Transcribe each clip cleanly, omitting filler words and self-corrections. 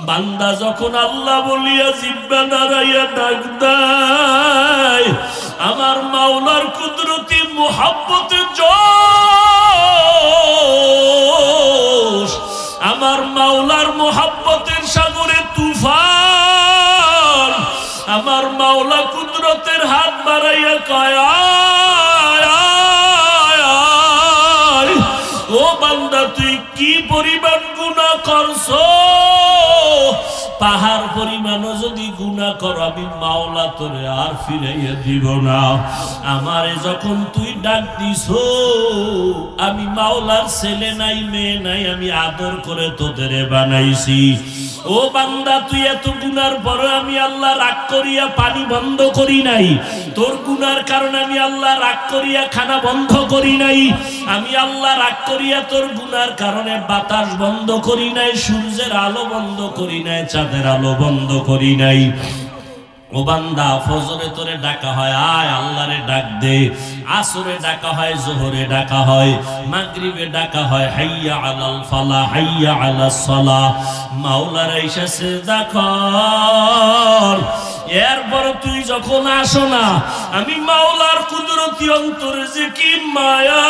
বান্দা যখন আল্লাহ বলিয়া জিহ্বা নাড়াইয়া ডাক দেয়, আমার মাওলার কুদরতি মুহাব্বতে জোশ, আমার মাওলার মুহাব্বতের সাগরে তুফান, আমার মাওলা কুদরতের হাত বাড়াইয়া কয় ও বান্দা তুই কি পরিমাণ গুনাহ করছো, পাহাড় পরিমাণও যদি গুনাহ কর আমি মাওলা তোরে আর ফিরাইয়া দিব না। আমারে যখন তুই ডাক দিছো, আমি মাওলার ছেলে নাই মেয়ে নাই, আমি আদর করে তোদের বানাইছি। ও বান্দা তুই এত গুনার পরে আমি আল্লাহ রাগ করিয়া পানি বন্ধ করি নাই, তোর গুনার কারণে আমি আল্লাহ রাগ করিয়া খানা বন্ধ করি নাই, আমি আল্লাহ রাগ করিয়া তোর গুনার কারণে বাতাস বন্ধ করি নাই, সূর্যের আলো বন্ধ করি নাই, চাঁদের আলো বন্ধ করি নাই। ও বান্দা ফজরে তোরে ডাকা হয় আয় আল্লাহরে ডাক দে, আসরে ডাকা হয়, জোহরে ডাকা হয়, মাগরিবে ডাকা হয় হাইয়া আলাল ফালাহ হাইয়া আলাস সালাহ, মাওলার আইসা সিজদা কর। এরপর তুই যখন আসো না, আমি মাওলার কুদরতি অন্তরে যে কি মায়া,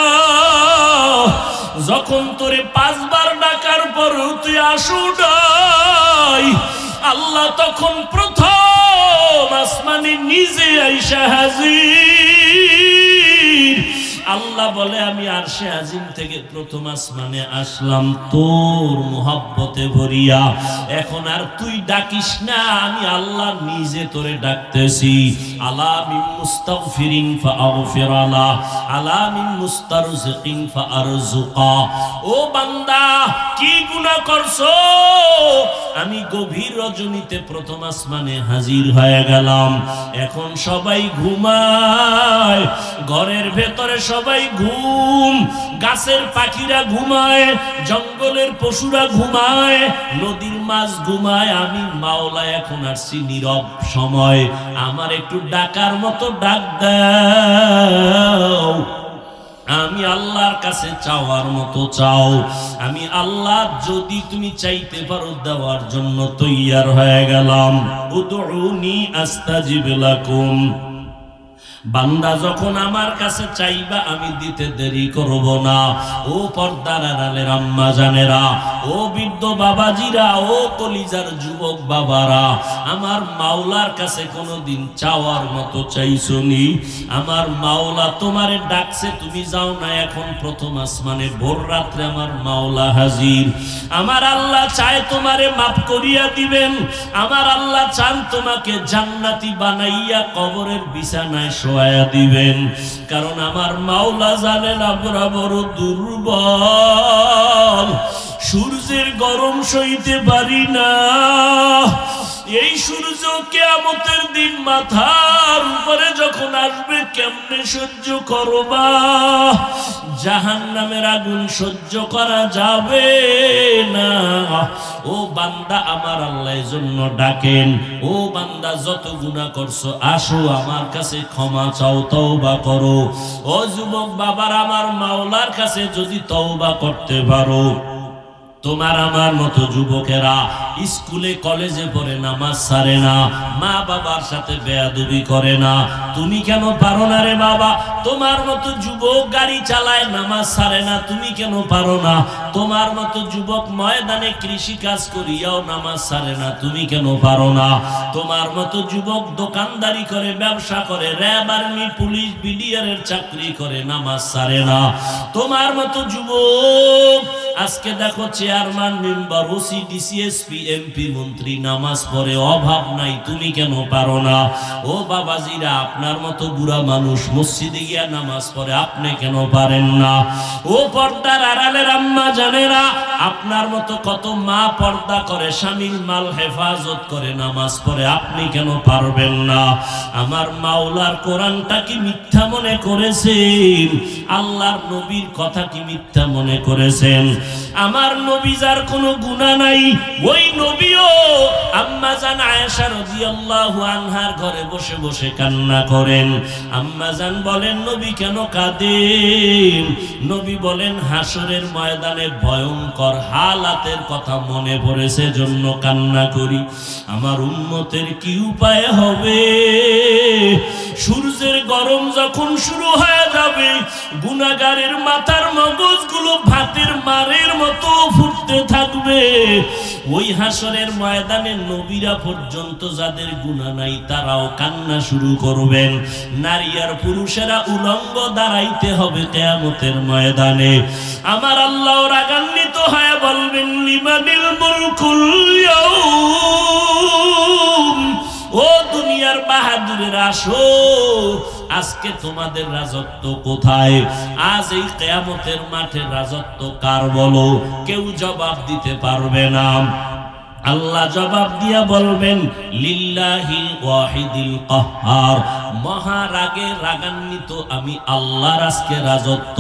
যখন তোরে 5 বার ডাকার পর তুই আসো নাই, আল্লাহ তখন প্রথম আসমানে নিজে আইসা হাজির। আল্লাহ বলে আমি আরশে আজিম থেকে প্রথম আসমানে আসলাম তোর মুহাব্বতে ভরিয়া, এখন আর তুই ডাকিস না, আমি আল্লাহ নিজে তোরে ডাকতেছি। আলা মিন মুস্তাগফিরিন ফাআগফির আলা, আলা মিন মুস্তারজিকিন ফাআরজুকা। ও বান্দা কি গুনাহ করছো, আমি গভীর রজনীতে প্রথম আসমানে হাজির হয়ে গেলাম, এখন সবাই ঘুমায়, ঘরের ভেতরে সবাই ঘুম, গাছের পাখিরা ঘুমায়, জঙ্গলের পশুরা ঘুমায়, নদীর মাছ ঘুমায়, আমি মাওলা এখন আসছি নীরব সময়, আমার একটু ডাকার মতো ডাক দাও, আমি আল্লাহর কাছে চাওয়ার মতো চাও, আমি আল্লাহ যদি তুমি চাইতে পারো দেওয়ার জন্য তৈয়ার হয়ে গেলাম। উদউনি আস্তাজিব লাকুম, বান্দা যখন আমার কাছে চাইবা আমি দিতে দেরি করব না। ও পর্দার আড়ালের আম্মা জানেরা, ও বৃদ্ধ বাবাজিরা, ও কলিজার যুবক বাবারা, আমার মাওলার কাছে কোনোদিন চাওয়ার মতো চাইছনি? আমার মাওলা তোমারে ডাকছে, তুমি যাও না, এখন প্রথম আসমানে ভোর রাত্রে আমার মাওলা হাজির। আমার আল্লাহ চায় তোমারে মাফ করিয়া দিবেন, আমার আল্লাহ চান তোমাকে জান্নাতি বানাইয়া কবরের বিছানায় শোয়া দিবেন, কারণ আমার মাওলা জানেন আমরা বড় দুর্বল, সূর্যের গরম সইতে পারি না, এই সূর্য কিয়ামতের দিন মাথার উপরে যখন আসবে কেমনে সহ্য করবা? জাহান্নামের আগুন সহ্য করা যাবে না। ও বান্দা আমার আল্লাহর জন্য ডাকেন, ও বান্দা যত গুনাহ করছো আসো আমার কাছে ক্ষমা চাও, তওবা করো। ও যুবক বাবার, আমার মাওলার কাছে যদি তওবা করতে পারো, তোমার আমার মতো যুবকেরা স্কুলে কলেজে পড়ে নামাজ ছাড়ে না, মা বাবার সাথে বেয়াদবি করে না, তুমি কেন পারো না রে বাবা? তোমার মতো যুবক গাড়ি চালায় নামাজ ছাড়ে না, তুমি কেন পারো না? তোমার মতো যুবক ময়দানে কৃষি কাজ করিয়াও নামাজ ছাড়ে না, তুমি কেন পারো না? তোমার মতো যুবক দোকানদারি করে, ব্যবসা করে, র্যাব আর্মি পুলিশ বিডিআরের চাকরি করে, নামাজ ছাড়ে না। তোমার মতো যুবক আজকে দেখো chairman, member, OC, DC, SP, MP, মন্ত্রী নামাজ পড়ে, অভাব নাই, তুমি কেন পারো না? ও বাবাজিরা, আপনার মতো বুড়া মানুষ মসজিদে গিয়া নামাজ পড়ে, আপনি কেন পারেন না? ও পর্দার আড়ালের আম্মা জানেরা, আপনার মতো কত মা পর্দা করে, স্বামীর মাল হেফাজত করে, নামাজ পড়ে, আপনি কেন পারবেন না? আমার মাওলার কোরআনটা কি মিথ্যা মনে করেছেন? আল্লাহর নবীর কথা কি মিথ্যা মনে করেছেন? আমার নবী যার কোনো গুনাহ নাই, ওই নবীও আম্মাজান আয়েশা রাদিয়াল্লাহু আনহার ঘরে বসে বসে কান্না করেন। আম্মাজান বলেন, নবী কেন কাঁদেন? নবী বলেন, হাসরের ময়দানে ভয়ঙ্কর হালাতের কথা মনে পড়েছে জন্য কান্না করি। আমার উম্মতের কি উপায় হবে? সূর্যের গরম যখন শুরু হয়ে যাবে, গুনাহগারের মাথার মগজগুলো ভাতের মারের মতো ফুটতে থাকবে। ওই হাসরের ময়দানে নবীরা পর্যন্ত যাদের গুনাহ নাই তারাও কান্না শুরু করবেন। নারী আর পুরুষেরা উলঙ্গ দাঁড়াইতে হবে কিয়ামতের ময়দানে। আমার আল্লাহ রাগান্বিত হয়ে বলবেন, লিমানিল মুলকুল ইয়াউম, ও দুনিয়ার বাহাদুরেরা আসো, আজকে তোমাদের রাজত্ব কোথায়? আজ এই কিয়ামতের মাঠে রাজত্ব কার বলো? কেউ জবাব দিতে পারবে না। আল্লাহ জবাব দিয়া বলবেন, লিল্লাহিল ওয়াহিদিল কাহ্হার, মহারাগে রাগান্বিত আমি আল্লাহর আজকে রাজত্ব,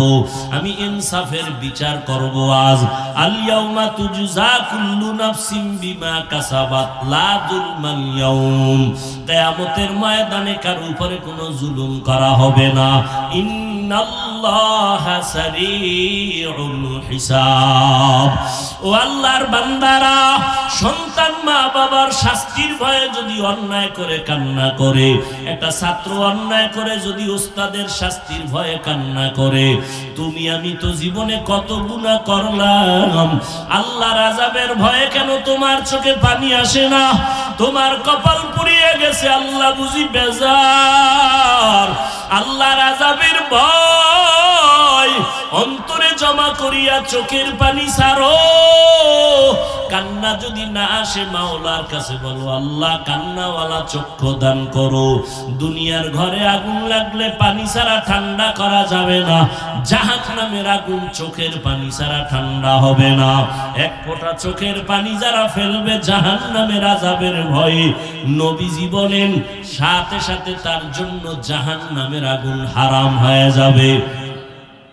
আমি ইনসাফের বিচার করব আজ। আল ইয়াউমা তুজজা কুল্লু নাফসিন বিমা কাসাবাত লা যুলমাল ইয়াউম, কিয়ামতের ময়দানে কারো উপরে কোনো জুলুম করা হবে না। ইন্নাল্লাহা সারিউল হিসাব। ও আল্লাহর বান্দারা, সন্তান মা বাবার শাস্তির ভয়ে যদি অন্যায় করে কান্না করে, একটা ছাত্র অন্যায় করে যদি ওস্তাদের শাস্তির ভয়ে কান্না করে, তুমি আমি তো জীবনে কত গুনাহ করলাম, আল্লাহর আযাবের ভয়ে কেন তোমার চোখে পানি আসে না? তোমার কপাল পুড়িয়ে গেছে, আল্লাহ বুঝি বেজার। আল্লাহর আযাবের ভয় অন্তরে জমা করিয়া চোখের পানি ছাড়ো। কান্না যদি না আসে, মাওলার কাছে বলো, আল্লাহ কান্নাওয়ালা চক্ষু দান করো। দুনিয়ার ঘরে আগুন লাগলে পানি ছাড়া ঠান্ডা করা যাবে না, জাহান্নামের আগুন চোখের পানি ছাড়া ঠান্ডা হবে না। এক ফোঁটা চোখের পানি যারা ফেলবে জাহান্নামের আযাবের ভয়ে, নবীজি বলেন সাথে সাথে তার জন্য জাহান্নামের আগুন হারাম হয়ে যাবে।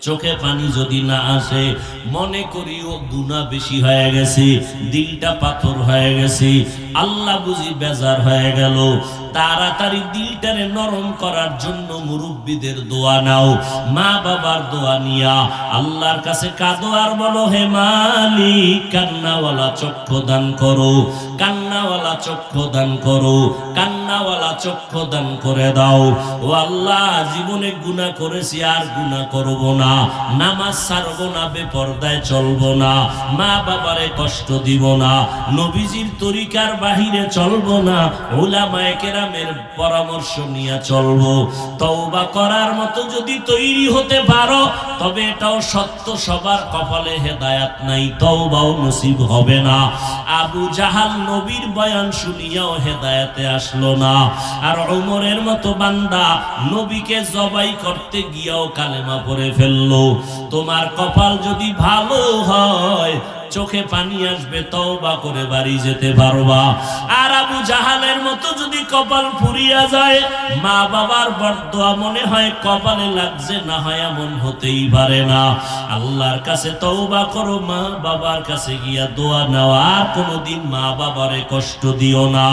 চোখে পানি যদি না আসে, মনে করি ও গুনাহ বেশি হয়ে গেছে, দিলটা পাথর হয়ে গেছে, আল্লাহ বুঝি বেজার হয়ে গেল। তাড়াতাড়ি দিলটারে নরম করার জন্য মুরব্বীদের দোয়া নাও, মা বাবার দোয়া নিয়া আল্লাহর কাছে কাঁদো আর বলো, হে মালিক, কান্নাওয়ালা চক্ষু দান করো, কান্নাওয়ালা চক্ষু দান করো, কান্নাওয়ালা চক্ষু দান করে দাও। ও আল্লাহ, জীবনে গুনাহ করেছি, আর গুনাহ করব না, নামাজ ছাড়বো না, বেপরদায় চলবো না, মা বাবারে কষ্ট দিব না, নবীজির তরিকার বাহিরে চলবো না, উলামায়ে কেরামের পরামর্শ নিয়ে চলবো। তওবা করার মতো যদি তৈরি হতে পারো, তবে এটাও সত্য, সবার কপালে হেদায়াত নাই, তওবাও নসিব হবে না। আবু জাহাল নবীর বয়ান শুনিয়াও হেদায়াতে আসলো না, আর ওমরের মতো বান্দা নবীকে জবাই করতে গিয়াও কালেমা পড়ে ফেললো। তোমার কপাল যদি ভালো হয়, চোখে পানি আসবে, তওবা করে বাড়ি যেতে পারবা। আর আবু জাহালের মতো যদি কপাল পুড়িয়া যায়, মা বাবার বরদোয়া মনে হয় কপালে লাগছে, না হয় এমন হতেই পারে না। আল্লাহর কাছে তওবা করো, মা বাবার কাছে গিয়া দোয়া নাও, আর কোনোদিন মা বাবারে কষ্ট দিও না।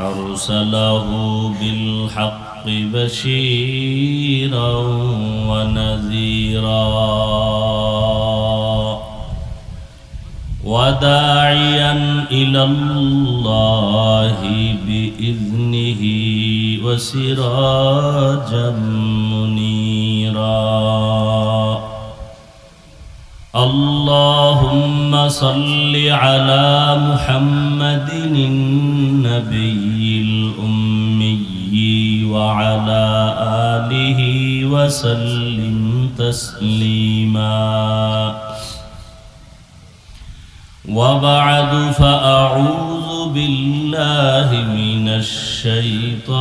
আরসালাহু বিল হাক্কি বাশীরাও ওয়া নাযীরা وداعيا إلى الله بإذنه وسراجا منيرا اللهم صل على محمد النبي الأمي وعلى آله وسلم تسليما وبعد فأعوذ بالله من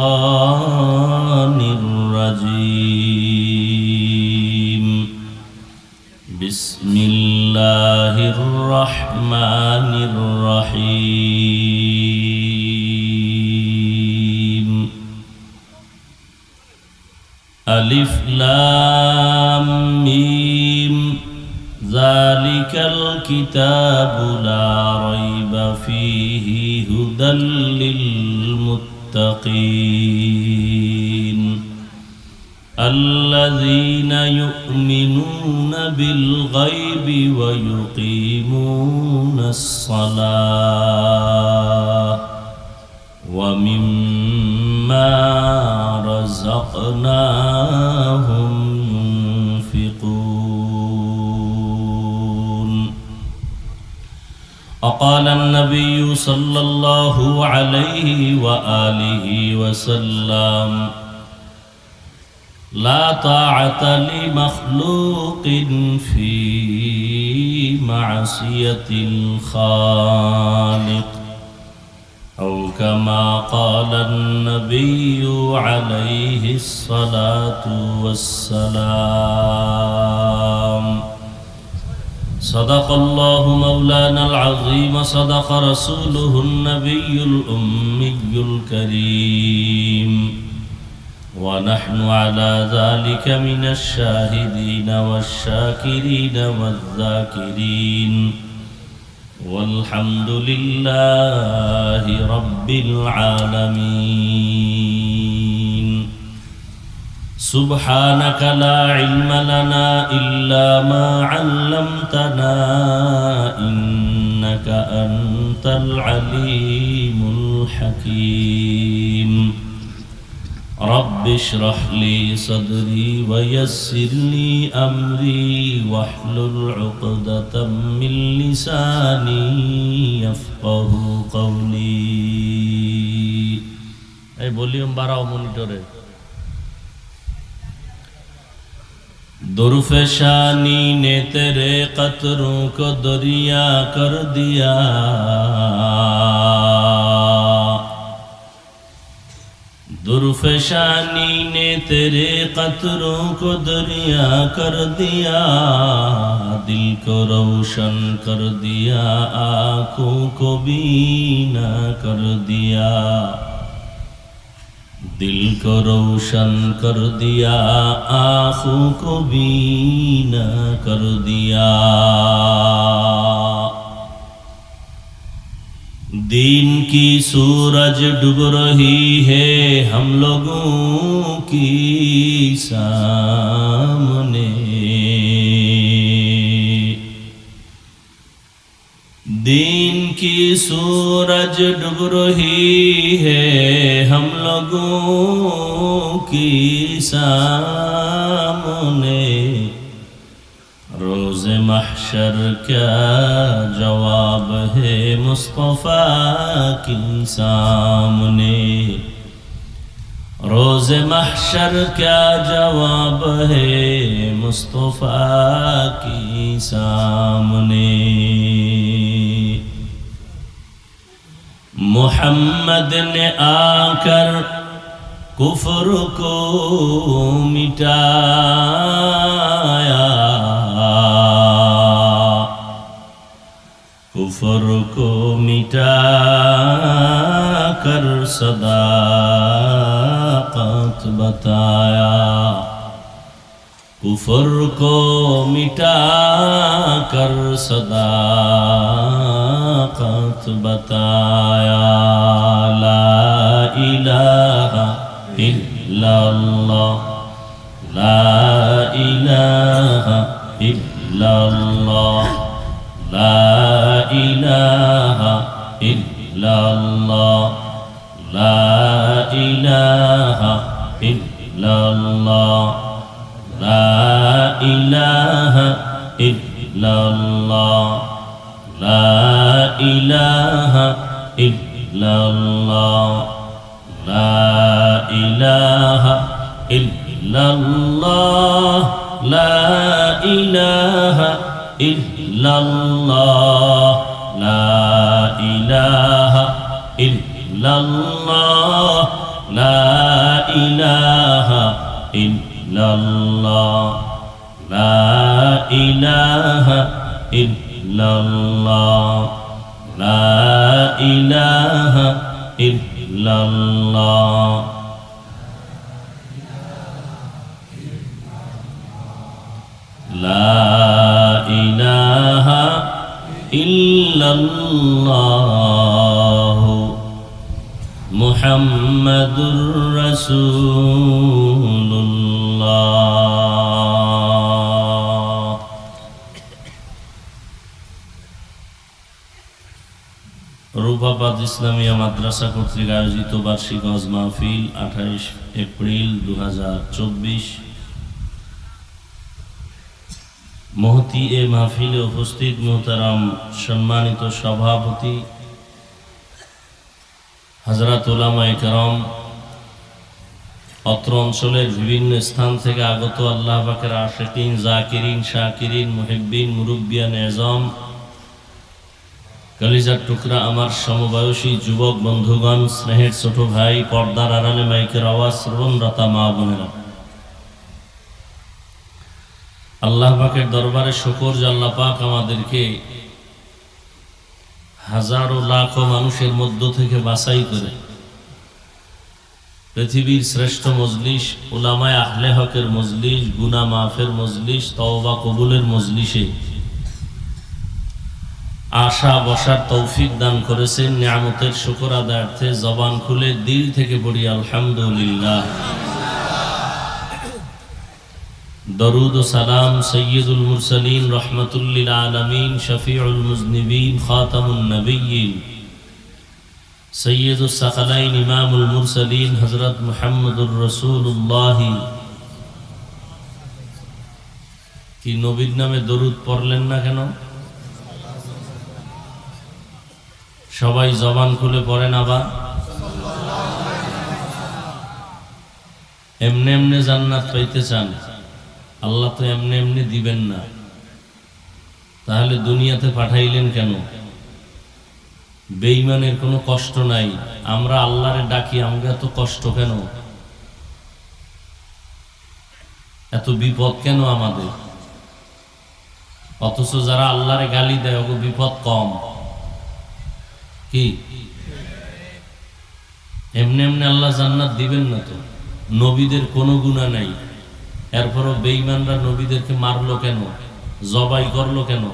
الشيطان الرجيم بسم الله الرحمن الرحيم ألف لام ميم ذلك الكتاب لا ريب فيه هدى للمتقين الذين يؤمنون بالغيب ويقيمون الصلاة ومما رزقناهم ينفقون. وقال النبي صلى الله عليه وآله وسلم لا طاعة لمخلوق في معصية الخالق أو كما قال النبي عليه الصلاة والسلام. صدق الله مولانا العظيم صدق رسوله النبي الأمي الكريم ونحن على ذلك من الشاهدين والشاكرين والذاكرين والحمد لله رب العالمين. سبحانك لا علم لنا إلا ما علمتنا إنك أنت العليم الحكيم. رب اشرح لي صدري ويسر لي أمري واحلل عقدة من لساني يفقه قولي. এই ভলিউম বাড়াও মনিটরে। दुर्फशानी ने तेरे कतरों को दरिया कर दिया दुर्फशानी ने तेरे कतरों को दरिया कर दिया दिल को रोशन कर दिया आँखों को बीना कर दिया दिल को रोशन कर दिया आँखों को बीना कर दिया। दीन की सूरज डूब रही है हम लोगों की सामने दीन की सूरज डूब रही है हम लोगों की सामने रोज़ महशर क्या जवाब है मुस्तफ़ा की सामने रोज़ महशर क्या जवाब है मुस्तफ़ा की सामने। मुहम्मद ने आकर कुफ्र को मिटाया कुफ्र को मिटा कर सदाक़त बताया कुफ्र को मिटा कर सदाक़त बताया। ला इलाहा इल्लल्लाह ला इलाहा इल्लल्लाह ला इलाहा इल्लल्लाह ला इलाहा इल्लल्लाह ला इलाहा इल्लल्लाह ला इलाहा इल्लल्लाह ला इलाहा इल्लल्लाह ला इलाहा इल्लल्लाह ला इलाहा इल्लल्लाह ला इलाहा इल्लल्लाह ला इलाहा इल्लल्लाह ला इलाहा इल्लल्लाह। লা ইলাহা ইল্লাল্লাহ মুহাম্মাদুর রাসূলুল্লাহ। রূপাবাদ ইসলামিয়া মাদ্রাসা কর্তৃক আয়োজিত বার্ষিক হজ মাহফিল 28 এপ্রিল 2024। মহতি এ মাহফিলে উপস্থিত মোহতারাম সম্মানিত সভাপতি হযরত উলামায়ে কেরাম, অত্র অঞ্চলের বিভিন্ন স্থান থেকে আগত আল্লাহ পাকের আশিকিন, জাকিরিন, শাকিরিন, মুহিব্বিন, মুরব্বিয়ান এজম, কলিজার টুকরা আমার সমবয়সী যুবক বন্ধুগণ, স্নেহের ছোট ভাই, পর্দার আড়ালে মাইকের আওয়াজ শ্রবণরতা মা বোনেরা, আল্লাহ পাকের দরবারে শুকর যে আল্লাহ পাক আমাদেরকে হাজারো লাখো মানুষের মধ্য থেকে বাছাই করে পৃথিবীর শ্রেষ্ঠ মজলিস, উলামায়ে আহলে হকের মজলিস, গুনাহ মাফের মজলিস, তওবা কবুলের মজলিসে আশা বসার তৌফিক দান করেছেন। নিয়ামতের শুকর আদায়ার্থে জবান খুলে দিল থেকে পড়ি আলহামদুলিল্লাহ। দরুদ ও সালাম সৈয়দুল মুরসালিন, রহমাতুল লিল আলামিন, শফিউল মুজনিবিন, খাতামুন নবিয়্যিন, সৈয়দুস সাকালাইন, ইমামুল মুরসালিন হযরত মুহাম্মদুর রাসূলুল্লাহ। কি নবীর নামে দরুদ পড়লেন না কেন? সবাই জবান খুলে পড়েন আবার। এমনি এমনি জান্নাত পাইতে চান, আল্লাহ তো এমনি এমনি দিবেন না, তাহলে দুনিয়াতে পাঠাইলেন কেন? বেঈমানের কোনো কষ্ট নাই, আমরা আল্লাহরে ডাকি, আমরা এত কষ্ট কেন? এত বিপদ কেন আমাদের? অথচ যারা আল্লাহরে গালি দেয় ওগো বিপদ কম। কি এমনি এমনি আল্লাহ জান্নাত দিবেন না তো? নবীদের কোনো গুনাহ নাই, এরপরও বেঈমানরা নবীদেরকে মারলো কেন, জবাই করলো কেন,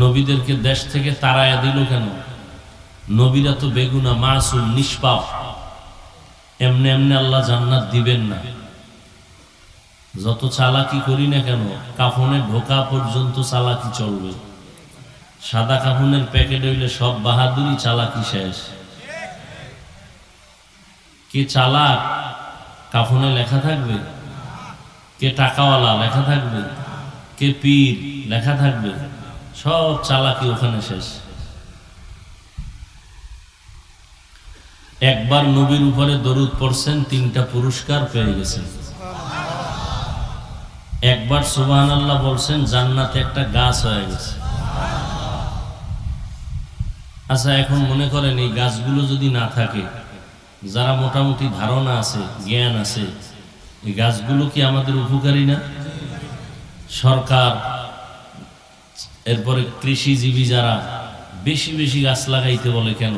নবীদেরকে দেশ থেকে তাড়ায়া দিল কেন? নবীরা তো বেগুনা, মাসুম, নিষ্পাপ, এমনি এমনি আল্লাহ জান্নাত দিবেন না। যত চালাকি করি না কেন, কাফনে ঢোকা পর্যন্ত চালাকি চলবে। সাদা কাফনের প্যাকেট হইলে সব বাহাদুরি, চালাকি শেষ। কে চালাক কাফনে লেখা থাকবে, কে টাকাওয়ালা লেখা থাকবে, কে পীর লেখা থাকবে, সব চালাকি ওখানে শেষ। একবার নবীর উপরে দরুদ পড়ছেন, 3টা পুরস্কার পেয়ে গেছেন। একবার সুবহানাল্লাহ বলছেন, জান্নাতে একটা গাছ হয়ে গেছে। আচ্ছা, এখন মনে করেন এই গাছগুলো যদি না থাকে, যারা মোটামুটি ধারণা আছে, জ্ঞান আছে, এই গাছগুলো কি আমাদের উপকারী না? সরকার, এরপরে কৃষিজীবী যারা বেশি বেশি গাছ লাগাইতে বলে কেন?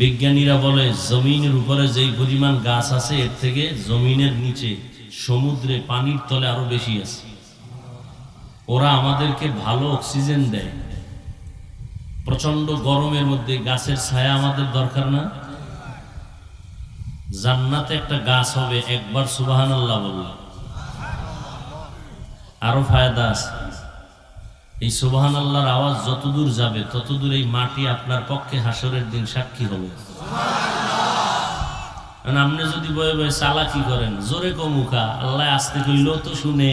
বিজ্ঞানীরা বলে জমিনের উপরে যেই পরিমাণ গাছ আছে এর থেকে জমিনের নিচে সমুদ্রে পানির তলে আরো বেশি আছে। ওরা আমাদেরকে ভালো অক্সিজেন দেয়। প্রচন্ড গরমের মধ্যে গাছের ছায়া আমাদের দরকার না? জান্নাতে একটা গাছ হবে, একবার সুবহানাল্লাহ বললে আরো ফায়দা আছে। এই সুবহানাল্লাহর আওয়াজ যতদূর যাবে ততদূর এই মাটি আপনার পক্ষে হাসরের দিন সাক্ষী হবে। আপনি যদি বয়ে বয়ে চালাকি করেন, জোরে কমুখা, আল্লাহ আসতে কইলেও তো শুনে।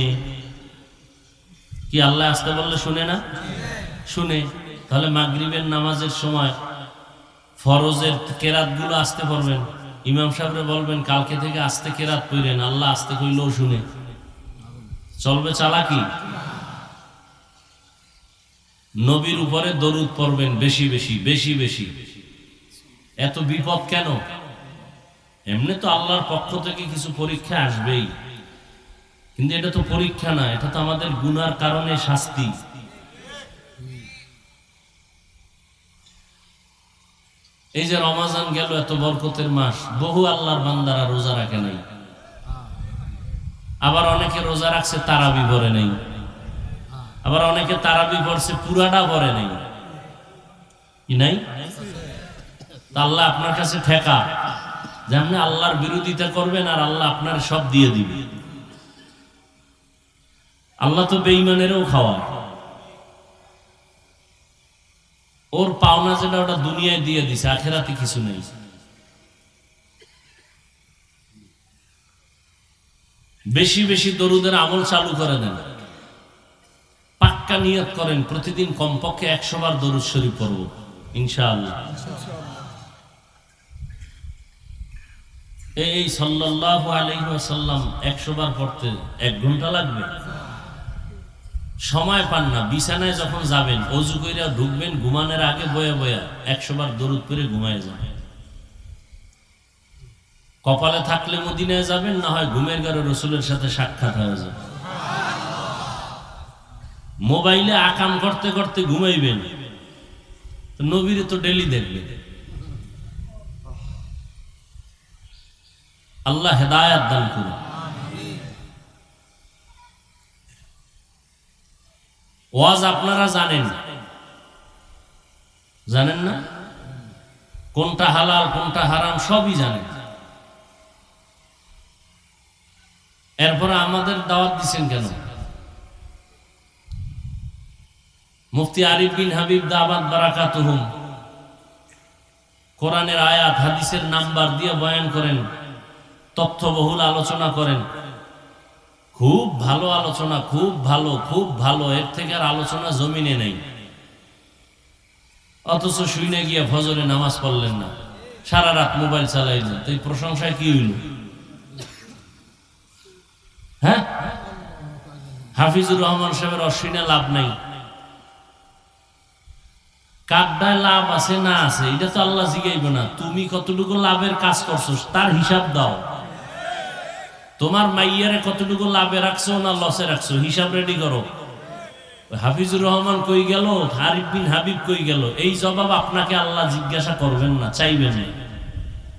কি আল্লাহ আসতে বললে শুনে না? শুনে। তাহলে মাগরিবের নামাজের সময় ফরজের কেরাতগুলো আসতে পড়বেন, ইমাম সাহেবরে বলবেন কালকে থেকে আস্তে কেরাত পড়েন, আল্লাহ আসতে কইলেও শুনে। চলবে চালাকি? নবীর উপরে দরুদ পড়বেন বেশি বেশি বেশি বেশি। এত বিপদ কেন? এমনি তো আল্লাহর পক্ষ থেকে কিছু পরীক্ষা আসবেই, কিন্তু এটা তো পরীক্ষা না, এটা তো আমাদের গুনার কারণে শাস্তি। এই যে রমাজান গেল, এত বরকতের মাস, বহু আল্লাহর বান্দারা রোজা রাখে নাই। আবার অনেকে রোজা রাখছে তারাবি পড়ে নেই, আবার অনেকে তারাবি পড়ছে পুরাটা পড়ে নেই, কি নাই? আল্লাহ আপনার কাছে ঠেকা যে আপনি আল্লাহর বিরোধিতা করবেন আর আল্লাহ আপনার সব দিয়ে দিবে। আল্লাহ তো বেঈমানেরও খাওয়ায়, ওর পাওনা যেটা ওটা দুনিয়ায় দিয়ে দিছে, আখেরাতে কিছু নেই। বেশি বেশি দরুদের আমল চালু করে দেন, পাক্কা নিয়ত করেন প্রতিদিন কমপক্ষে 100 বার দরুদ শরীফ পড়ব ইনশাআল্লাহ। এই সাল্লাল্লাহু আলাইহি ওয়াসাল্লাম 100 বার পড়তে 1 ঘন্টা লাগবে? সময় পান না, বিছানায় যখন যাবেন ওযু কইরা ঢুকবেন, ঘুমানোর আগে বয়া বয়া 100 বার দরুদ পড়ে ঘুমায় যাবেন। কপালে থাকলে মদিনায় যাবেন, না হয় ঘুমের ঘরে রাসূলের সাথে সাক্ষাৎ হয়ে যাবে। মোবাইলে আকাম করতে করতে ঘুমাইবেন, নবীরে তো ডেলি দেখবেন। আল্লাহ হেদায়েত দান করুন। ওয়াজ আপনারা জানেন, জানেন না? কোনটা হালাল কোনটা হারাম সবই জানেন। এরপরে আমাদের দাওয়াত দিচ্ছেন কেন? মুফতি আরিফ বিন হাবিব দাওয়াত বারাকাতুহুম কোরআনের আয়াত হাদিসের নাম্বার দিয়ে বয়ান করেন, তথ্যবহুল আলোচনা করেন। খুব ভালো আলোচনা, খুব ভালো, খুব ভালো। এর থেকে আর আলোচনা জমিনে নেই। অথচ শুইনে গিয়ে ফজরে নামাজ পড়লেন না, সারা রাত মোবাইল চালাইলেন, তো এই প্রশংসায় কি হইল? হ্যাঁ, হাফিজুর রহমান সাহেবের অশ্বিনে লাভ নাই, কাড্ডায় লাভ আছে না আছে এটা তো আল্লাহ জিগাইব না। তুমি কতটুকু লাভের কাজ করছো তার হিসাব দাও। তোমার মাইয়ারে কতটুকু লাভে রাখছো না লসে রাখছো হিসাব রেডি করো। হাফিজুর রহমান কই গেল, আরিফ বিন হাবিব কই গেল, এই জবাব আপনাকে আল্লাহ জিজ্ঞাসা করবেন না, চাইবেন না।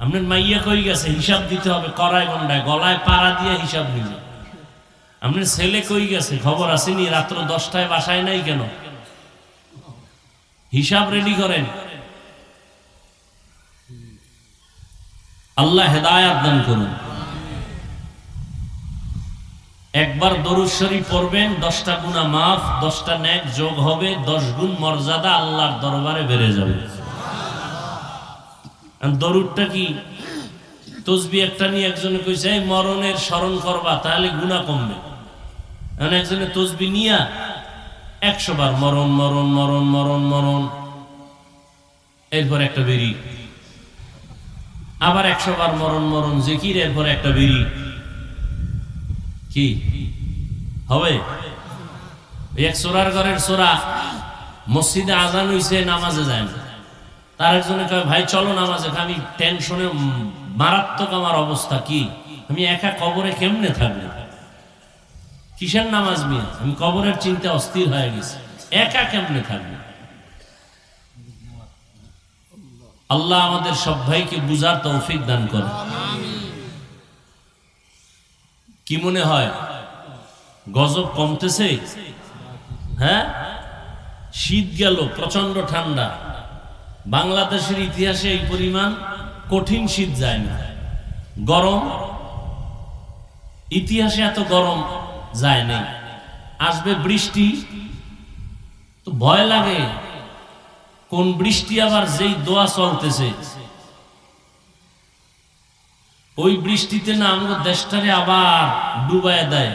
আপনার মাইয়া কই গেছে হিসাব দিতে হবে, কড়ায় গন্ডায় গলায় পাড়া দিয়ে হিসাব নিবে। আপনার ছেলে কই গেছে খবর আসেনি, রাত্র 10টায় বাসায় নাই কেন? হিসাব রেডি করেন। আল্লাহ হেদায়েত দান করুন। একবার দরুদ শরীফ পড়বেন, 10টা গুনাহ মাফ, 10টা নেক যোগ হবে, 10 গুণ মর্যাদা আল্লাহর দরবারে বেড়ে যাবে। দরুদটা কি? তসবিহ একটা নিয়ে একজনে কইছে এই মরণের স্মরণ করবা তাহলে গুনাহ কমবে। মানে একজনে তসবিহ নিয়া 100 বার মরণ মরণ মরণ মরণ মরণ, এরপর একটা বেরি, আবার 100 বার মরণ মরণ জিকির, এরপর একটা বেরি। কি হবে? এক সোরার ঘরের সোরা, মসজিদে আজান হইছে, নামাজে যায় না। তার একজনে কয় ভাই চলো নামাজে। আমি টেনশনে মারাত্মক আমার অবস্থা, কি আমি একা কবরে কেমনে থাকবো? কিসের নামাজ মিয়া? আমি কবরের চিন্তা অস্থির হয়ে গেছি, একা কেমনে থাকবো? আল্লাহ আমাদের সব ভাইকে বুঝার তৌফিক দান করে। কি মনে হয় গজব কমতেছে? হ্যাঁ, শীত গেল, প্রচন্ড ঠান্ডা। বাংলাদেশের ইতিহাসে এই পরিমাণ কঠিন শীত যায় না। গরম ইতিহাসে এত গরম যায় নাই। আসবে বৃষ্টি, তো ভয় লাগে কোন বৃষ্টি আবার যেই দোয়া চলতেছে ওই বৃষ্টিতে না আমাদের দেশটারে আবার ডুবায় দেয়।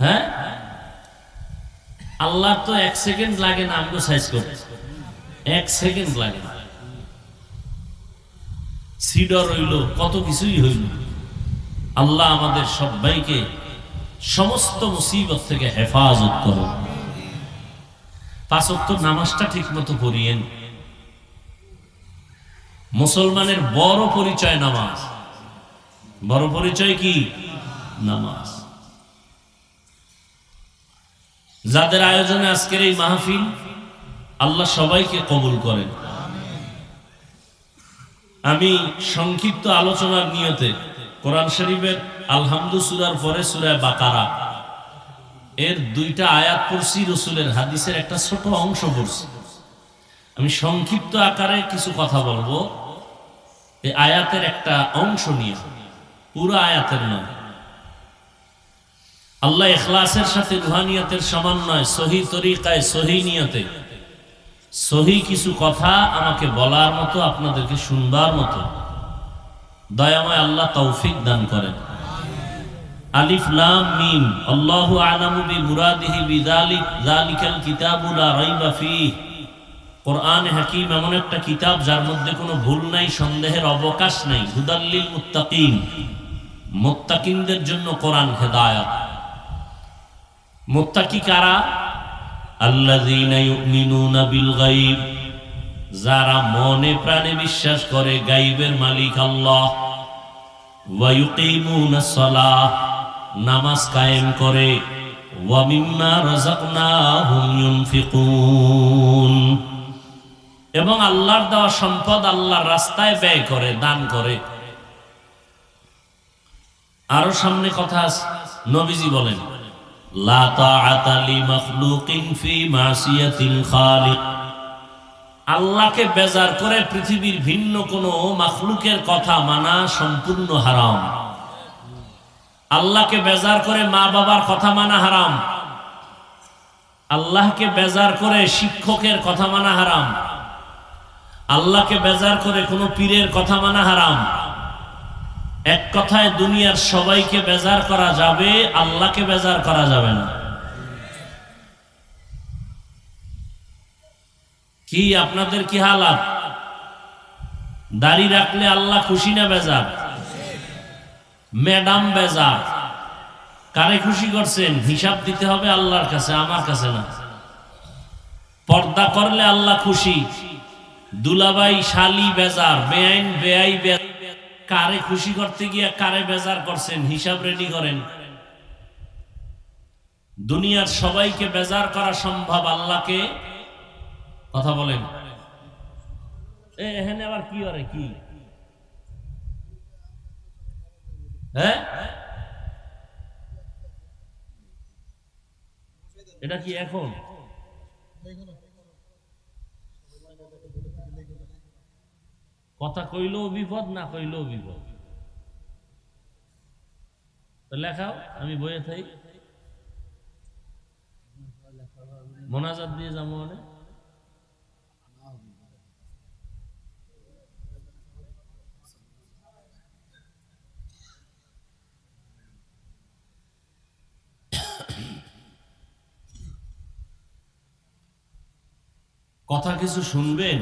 হ্যাঁ, আল্লাহ তো 1 সেকেন্ড লাগে না আমাকে সাইজ করতে, 1 সেকেন্ড লাগে না। সিডর হইল, কত কিছুই হইল। আল্লাহ আমাদের সবাইকে সমস্ত মুসিবত থেকে হেফাজত করুন। 5 ওয়াক্ত নামাজটা ঠিক মতো পড়িয়েন। মুসলমানের বড় পরিচয় নামাজ। বড় পরিচয় কি? নামাজ। যাদের আয়োজনে আজকের এই মাহফিল, আল্লাহ সবাইকে কবুল করেন। আমি সংক্ষিপ্ত আলোচনার নিয়তে কোরআন শরীফের আলহামদু সূরার পরে সূরা বাকারা এর 2টা আয়াত পড়ছি, রাসূলের হাদিসের একটা ছোট অংশ পড়ছি। আমি সংক্ষিপ্ত আকারে কিছু কথা বলবো এই আয়াতের একটা অংশ নিয়ে, পুরো আয়াতের নয়। আল্লাহ ইখলাসের সাথে রুহানিয়াতের সমন্বয়, সহি তরিকায়, সহি নিয়তে সহি কিছু কথা আমাকে বলার মতো, আপনাদেরকে শুনবার মতো দয়াময় আল্লাহ তৌফিক দান করেন। আলিফ লাম মিম, আল্লাহু আ'লামু বিমুরাদিহি বিযালিক, যালিকাল কিতাবু লা রাইবা ফীহ। কোরআন হাকীম এমন একটা কিতাব যার মধ্যে কোনো ভুল নাই, সন্দেহের অবকাশ নাই। হুদাল লিল মুত্তাকিন, মুত্তাকিনদের জন্য কোরআন হেদায়েত। মুত্তাকি কারা? আল্লাযীনা ইউমিনুনা বিল গায়ব, যারা মনে প্রাণে বিশ্বাস করে গায়বের মালিক আল্লাহ। ওয়া ইউকিমুনাস সালাহ, নামাজ কায়েম করে। ওয়া মিম্মা রাযাকনাহুম ইউনফিকুন, এবং আল্লাহর দেওয়া সম্পদ আল্লাহর রাস্তায় ব্যয় করে, দান করে। আরো সামনে কথা আছে, নবীজি বলেন লা তাআতা লি মাখলুকিন ফি মাসিয়াতিল খালিক। আল্লাহকে বেজার করে পৃথিবীর ভিন্ন কোনো মাখলুকের কথা মানা সম্পূর্ণ হারাম। আল্লাহকে বেজার করে মা বাবার কথা মানা হারাম। আল্লাহকে বেজার করে শিক্ষকের কথা মানা হারাম। আল্লাহকে বেজার করে কোনো পীরের কথা মানা হারাম। এক কথায় দুনিয়ার সবাইকে বেজার করা যাবে, আল্লাহকে বেজার করা যাবে না। কি আপনাদের কি হালাত? দাড়ি রাখলে আল্লাহ খুশি না বেজার? ম্যাডাম বেজার। কারে খুশি করছেন? হিসাব দিতে হবে আল্লাহর কাছে, আমার কাছে না। পর্দা করলে আল্লাহ খুশি। দুলাভাই শালি বেজার, বেআইন বেআই বেজার। কারে খুশি করতে গিয়ে কারে বেজার করছেন, হিসাব রেডি করেন। দুনিয়ার সবাইকে বেজার করা সম্ভব, আল্লাহকে কথা বলেন। এখানে আবার কি করে কি? হ্যাঁ, এটা কি এখন? কথা কইলেও বিপদ, না কইলেও বিপদ। লেখাও, আমি বইয়ে থাই, মোনাজাত দিয়ে যাবো। মানে কথা কিছু শুনবেন?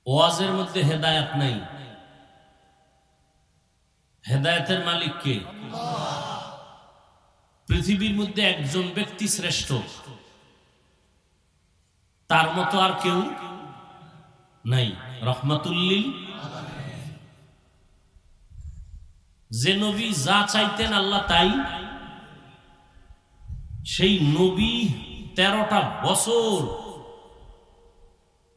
ওয়াজের মধ্যে হেদায়েত নাই। হেদায়েতের মালিক কে? পৃথিবীর মধ্যে একজন ব্যক্তি শ্রেষ্ঠ, তার মতো আর কেউ নাই। রহমাতুল লিল, যে নবী যা চাইতেন আল্লাহ তাই। সেই নবী 13টা বছর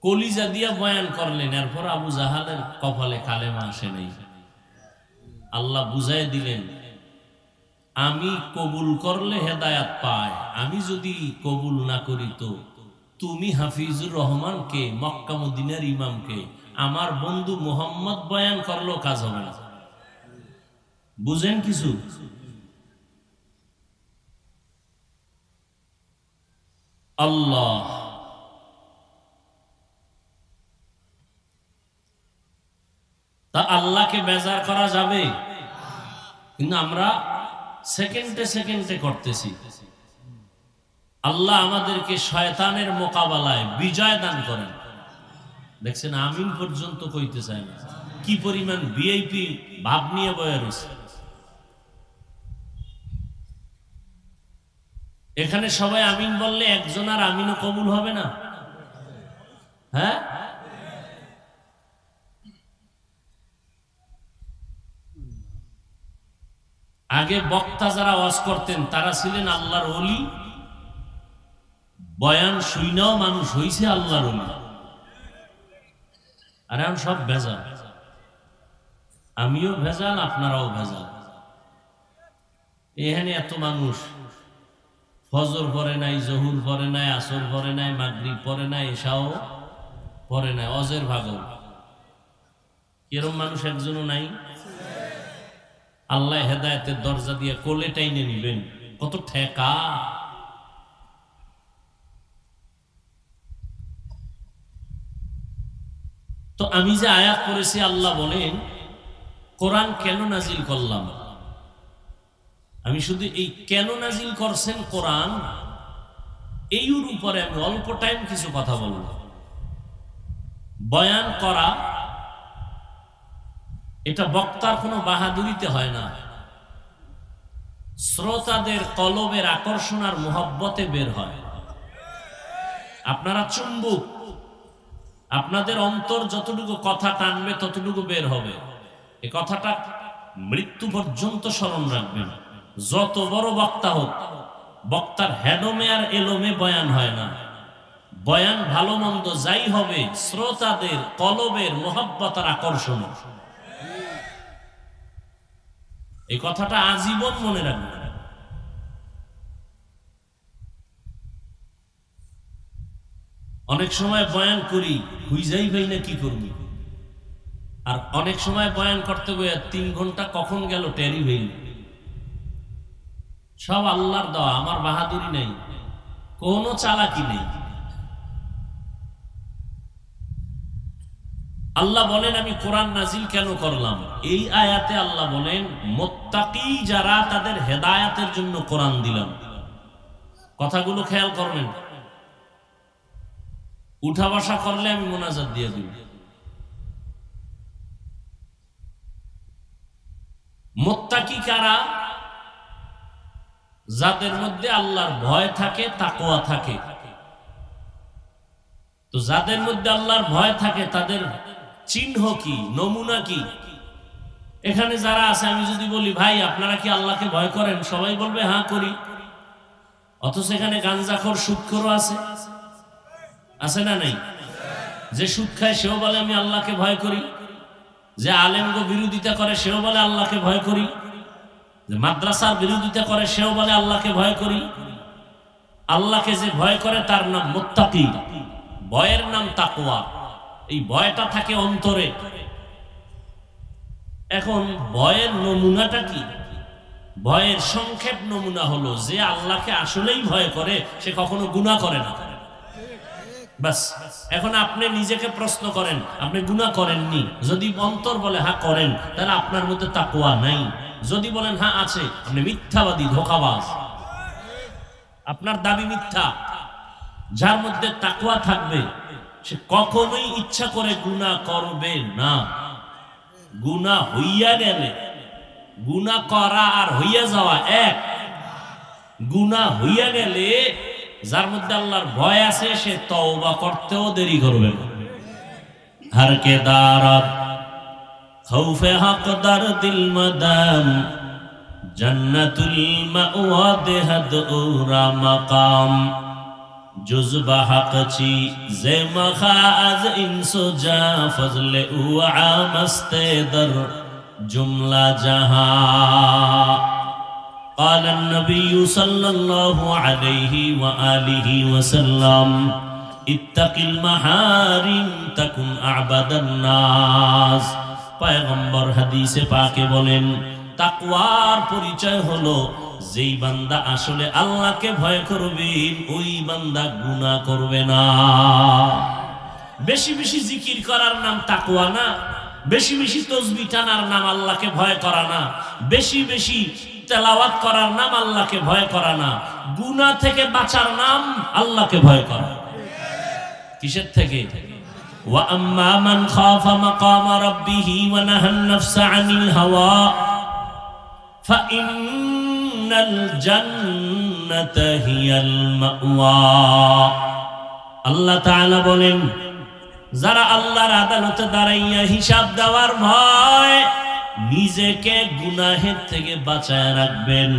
কলিজা দিয়া বয়ান করলেন, এরপর আবু জাহালের কপালে কালেমা আসে নাই। আল্লাহ বুঝাই দিলেন, আমি কবুল করলে হেদায়াত পায়, আমি যদি কবুল না করি তো তুমি হাফিজুর রহমানকে, মক্কা মদিনার ইমামকে, আমার বন্ধু মুহাম্মদ বয়ান করলেও কাজ হবে না। বুঝেন কিছু? আল্লাহ তা আল্লাহকে বেজার করা যাবে, কিন্তু আমরা সেকেন্ডে সেকেন্ডে করতেছি। আল্লাহ আমাদেরকে শয়তানের মোকাবেলায় বিজয় দান করেন। দেখছেন, আমিন পর্যন্ত কইতে চায় না। কি পরিমাণ ভিআইপি ভাব নিয়ে বয়ে রয়েছে। এখানে সবাই আমিন বললে একজন আর আমিনও কবুল হবে না। হ্যাঁ, আগে বক্তা যারা ওয়াজ করতেন তারা ছিলেন আল্লাহর ওলি, বয়ান শুইনাও মানুষ হইছে আল্লাহর ওলি। আর এখন সব বেজার। আমিও ভেজাল, আপনারাও ভেজাল। এখানে এত মানুষ ফজর পড়ে নাই, জহুর পড়ে নাই, আসর পড়ে নাই, মাগরিব পড়ে নাই, এশাও পড়ে নাই, অজের ভাগল। এরকম মানুষ একজনও নাই। আল্লাহ হেদায়েতের দরজা দিয়ে কোলে টাইনে নিবেন, কত ঠেকা। তো আমি যে আয়াত করেছি, আল্লাহ বলেন কোরআন কেন নাজিল করলাম। আমি শুধু এই কেন নাজিল করছেন কোরআন, এইর উপরে আমি অল্প টাইম কিছু কথা বলব। বয়ান করা এটা বক্তার কোনো বাহাদুরিতে হয় না, শ্রোতাদের কলবের আকর্ষণ আর মোহব্বতে বের হয়। আপনারা চুম্বুক, আপনাদের অন্তর যতটুকু কথা টানবে ততটুকু বের হবে। এই কথাটা মৃত্যু পর্যন্ত স্মরণ রাখবেন। যত বড় বক্তা হোক, বক্তার হেডমে আর এলোমে বয়ান হয় না। বয়ান ভালো মন্দ যাই হবে, শ্রোতাদের কলবের মোহব্বত আর আকর্ষণ। এই কথাটা আজীবন মনে রাখবেন। অনেক সময় বয়ান করি, হুইজাই ভাই না কি করবি, আর অনেক সময় বয়ান করতে গিয়ে 3 ঘন্টা কখন গেল টেরি হইল। সব আল্লাহর দেওয়া, আমার বাহাদুরি নেই, কোনো চালাকি নেই। আল্লাহ বলেন আমি কোরআন নাজিল কেন করলাম। এই আয়াতে আল্লাহ বলেন মুত্তাকি যারা, তাদের হেদায়েতের জন্য কোরআন দিলাম। কথাগুলো খেয়াল করবেন, উঠা বসা করলে আমি মোনাজাত দিয়ে দিব। মুত্তাকি কারা? যাদের মধ্যে আল্লাহর ভয় থাকে, তাকওয়া থাকে। তো যাদের মধ্যে আল্লাহর ভয় থাকে তাদের চিহ্ন কি, নমুনা কি? এখানে যারা আছে, আমি যদি বলি ভাই আপনারা কি আল্লাহকে ভয় করেন, সবাই বলবে হ্যাঁ করি। অথচ এখানে গাঞ্জাখোর, সুদখোরও আছে, আছে না নাই? যে সুদ খায় সেও বলে আমি আল্লাহকে ভয় করি। যে আলেমগ বিরোধিতা করে সেও বলে আল্লাহকে ভয় করি। যে মাদ্রাসার বিরোধিতা করে সেও বলে আল্লাহকে ভয় করি। আল্লাহকে যে ভয় করে তার নাম মুত্তাকি, ভয়ের নাম তাকওয়া। এই ভয়টা থাকে অন্তরে। এখন ভয়ের নমুনাটা কি? ভয়ের সংক্ষেপ নমুনা হলো যে আল্লাহকে আসলেই ভয় করে সে কখনো গুনাহ করে না। বাস। এখন আপনি নিজেকে প্রশ্ন করেন, আপনি গুনাহ করেননি? যদি অন্তর বলে হ্যাঁ করেন, তাহলে আপনার মধ্যে তাকওয়া নাই। যদি বলেন হ্যাঁ আছে, আপনি মিথ্যাবাদী, ধোঁকাবাজ, আপনার দাবি মিথ্যা। যার মধ্যে তাকওয়া থাকবে সে কখনোই ইচ্ছা করে গুনাহ করবে না। গুনাহ হইয়া গেলে, গুনাহ করা আর হইয়া যাওয়া এক। গুনাহ হইয়া গেলে যার মধ্যে আল্লাহর ভয় আছে সে তওবা করতেও দেরি করবে না। হর কে দারত খৌফে হক দরদিল মদাম জন্নতুল মাওয়া দেহদ উরা মাকাম জুজবা হক চি জে মখাজ ইনসো জা ফজলে উআ মস্তে দর জুমলা জাহান। قال النبي صلى الله عليه وآله وسلم اتق المحارم تكن أعبد الناس। পয়গম্বর হাদিসে পাকে বলেন তাকওয়ার পরিচয় হলো যেই বান্দা আসলে আল্লাহকে ভয় করবে ওই বান্দা গুনাহ করবে না। বেশি বেশি জিকির করার নাম তাকওয়া না, বেশি বেশি তাসবিহ টানার নাম আল্লাহকে ভয় করা না, বেশি বেশি তেলাওয়াত করার নাম আল্লাহকে ভয় করা না। গুনাহ থেকে বাঁচার নাম আল্লাহকে ভয় করা। কিসের থেকে? ওয়া আম্মা মান খাফা মাকাম রাব্বিহি ওয়া নাহান নাফসা আনিল হাওয়া ফাইন্নাল জান্নাতা হিয়াল মাওয়া। আল্লাহ তাআলা বলেন যারা আল্লাহর আদালতে দাঁড়াইয়া হিসাব দেওয়ার ভয় নিজেকে গুনাহের থেকে বাঁচায় রাখবেন,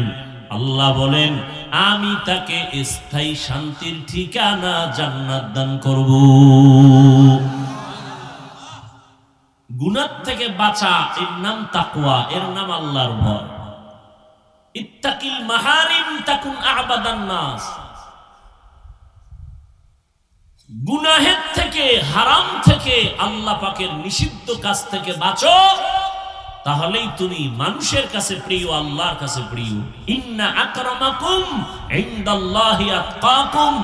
আল্লাহ বলেন আমি তাকে স্থায়ী শান্তির ঠিকানা জান্নাত দান করব। গুনাহ থেকে বাঁচা, এর নাম তাকওয়া, এর নাম আল্লাহর ভয়। ইত্তাকিল মাহারিম তাকুন আবাদান নাস। গুনাহের থেকে, হারাম থেকে, আল্লাহ পাকের নিষিদ্ধ কাজ থেকে বাঁচো, তাহলেই তুমি মানুষের কাছে প্রিয়, আল্লাহর কাছে প্রিয়। ইন্না আকরামাকুম ইনদাল্লাহি আতকাকুম।